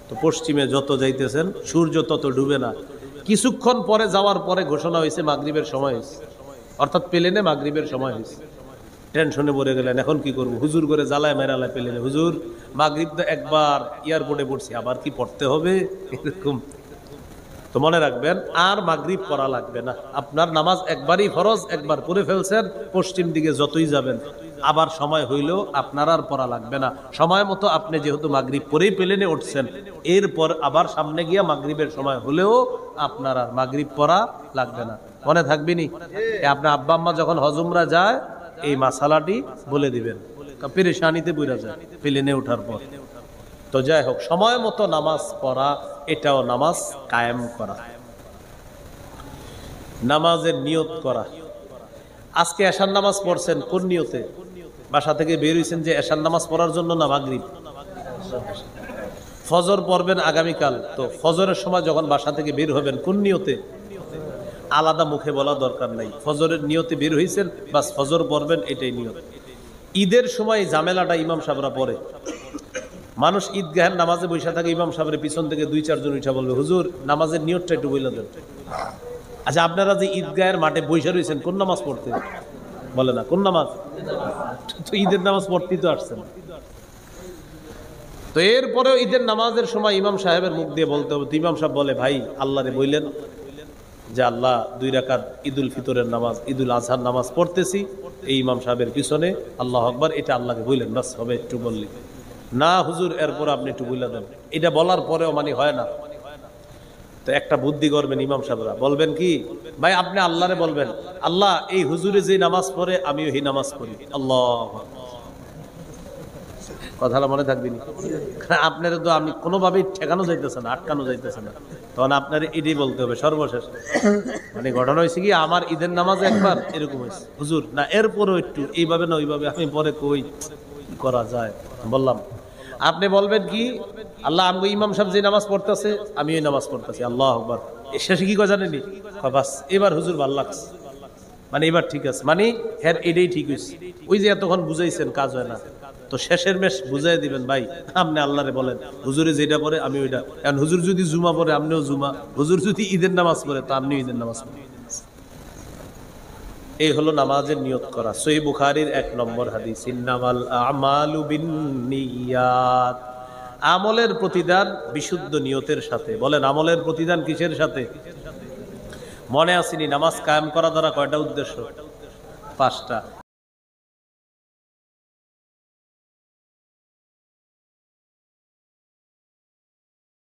তো পশ্চিমে যত যাইতেছেন সূর্য তত ডুবে না। কিছুক্ষণ পরে যাওয়ার পরে ঘোষণা হয়েছে মাগরিবের সময় হয়েছে, অর্থাৎ প্লেনে মাগরিবের সময় হয়েছে। টেনশনে পড়ে গেলেন, এখন কি করবো? হুজুর করে জ্বালায় মেরালায় প্লেনে, হুজুর মাগরিব তো একবার এয়ারপোর্টে পড়ছি, আবার কি পড়তে হবে? এরকম। তো মনে রাখবেন, আর মাগরিব পড়া লাগবে না। আপনার নামাজ একবারই ফরজ, একবার পড়ে ফেলছেন, পশ্চিম দিকে যতই যাবেন আবার সময় হইলেও আপনার আর পড়া লাগবে না। সময় মতো আপনি যেহেতু মাগরিব পরেই প্লেনে উঠছেন, এরপর আবার সামনে গিয়া মাগরিবের সময় হলেও আপনার আর মাগরিব পড়া লাগবে না। মনে থাকবেনি? আপনার আব্বা আম্মা যখন হজ উমরা যায় এই মাসালাটি বলে দিবেন, পেরেশানিতে বুঝা যায় প্লেনে ওঠার পর। তো যাই হোক, সময় মতো নামাজ পড়া, এটাও নামাজ কায়েম করা। নামাজের নিয়ত করা। আজকে এশার নামাজ পড়ছেন কোন নিয়তে? বাসা থেকে বের হইছেন যে এশার নামাজ পড়ার জন্য না মাগরিব? ফজর পড়বেন আগামীকাল, তো ফজরের সময় যখন বাসা থেকে বের হবেন কোন নিয়তে? আলাদা মুখে বলা দরকার নাই, ফজরের নিয়তে বের হইছেন, বাস ফজর পড়বেন, এটাই নিয়ত। ঈদের সময় ঝামেলাটা ইমাম সাহেবরা পড়ে। মানুষ ঈদগাহের নামাজে বৈশা থাকে, ইমাম সাহেবের পিছন থেকে 2-4 জন উঠা বলবে হুজুর নামাজের নিয়তটা একটু বলে দেন। আচ্ছা আপনারা যে ঈদগাহের মাঠে বৈশা রয়েছেন কোন নামাজ পড়তে? বলে না কোন নামাজ? তো ঈদের নামাজ পড়তেই তো আসছেন। তো এরপরেও ঈদের নামাজের সময় ইমাম সাহেবের মুখ দিয়ে বলতে হবে। ইমাম সাহেব বলে ভাই আল্লাহরে বললেন যে আল্লাহ 2 রাকাত ঈদুল ফিতরের নামাজ, ঈদুল আজহার নামাজ পড়তেছি এই ইমাম সাহেবের পিছনে, আল্লাহু আকবার, এটা আল্লাহকে বললেন, বাস হবে। একটু বললি না হুজুর এরপর আপনি একটু বলে দেন। এটা বলার পরেও মানে হয় না। তো একটা বুদ্ধি করবেন ইমাম সাহেবরা, বলবেন কি ভাই আপনি আল্লাহরে বলবেন আল্লাহ এই হুজুরে যে নামাজ পড়ে আমিও এই নামাজ পড়ি, আল্লাহ। কথাটা মনে থাকবি না? আপনার তো আমি কোনোভাবেই ঠেকানো যাইতেছে না, আটকানো যাইতেছে না, তখন আপনার এটাই বলতে হবে সর্বশেষ। মানে ঘটনা হয়েছে কি, আমার ঈদের নামাজ একবার এরকম হয়েছে হুজুর, না এরপরও একটু এইভাবে না ওইভাবে, আমি পরে কই করা যায় বললাম। আপনি বলবেন কি আল্লাহ আমগো ইমাম সাহেব যে নামাজ পড়তেছে আমি ওই নামাজ পড়তেছি, আল্লাহু আকবার। শেষে কি কয় জানেনি? বাস এবার হুজুর ভাল লাগছে, মানে এবার ঠিক আছে, মানে হ্যাঁ এটাই ঠিক হয়েছে। ওই যে এতক্ষণ বুঝাইছেন কাজ হয় না, তো শেষের মেশ বুঝাই দিবেন ভাই আপনি আল্লাহরে বলেন হুজুরে যেটা পড়ে আমি ওইটা। কারণ হুজুর যদি জুমা পড়ে আপনিও জুমা, হুজুর যদি ঈদের নামাজ পড়ে তো আপনিও ঈদের নামাজ পড়েন। এই হলো নামাজের নিয়ত করা। সহিহ বুখারীর 1 নম্বর হাদিস, ইন্নামাল আমালু বিন্নিয়াত। আমলের প্রতিদান বিশুদ্ধ নিয়তের সাথে। বলেন, আমলের প্রতিদান কিসের সাথে? মনে আসেনি নামাজ কায়েম করা দ্বারা কয়টা উদ্দেশ্য? 5টা।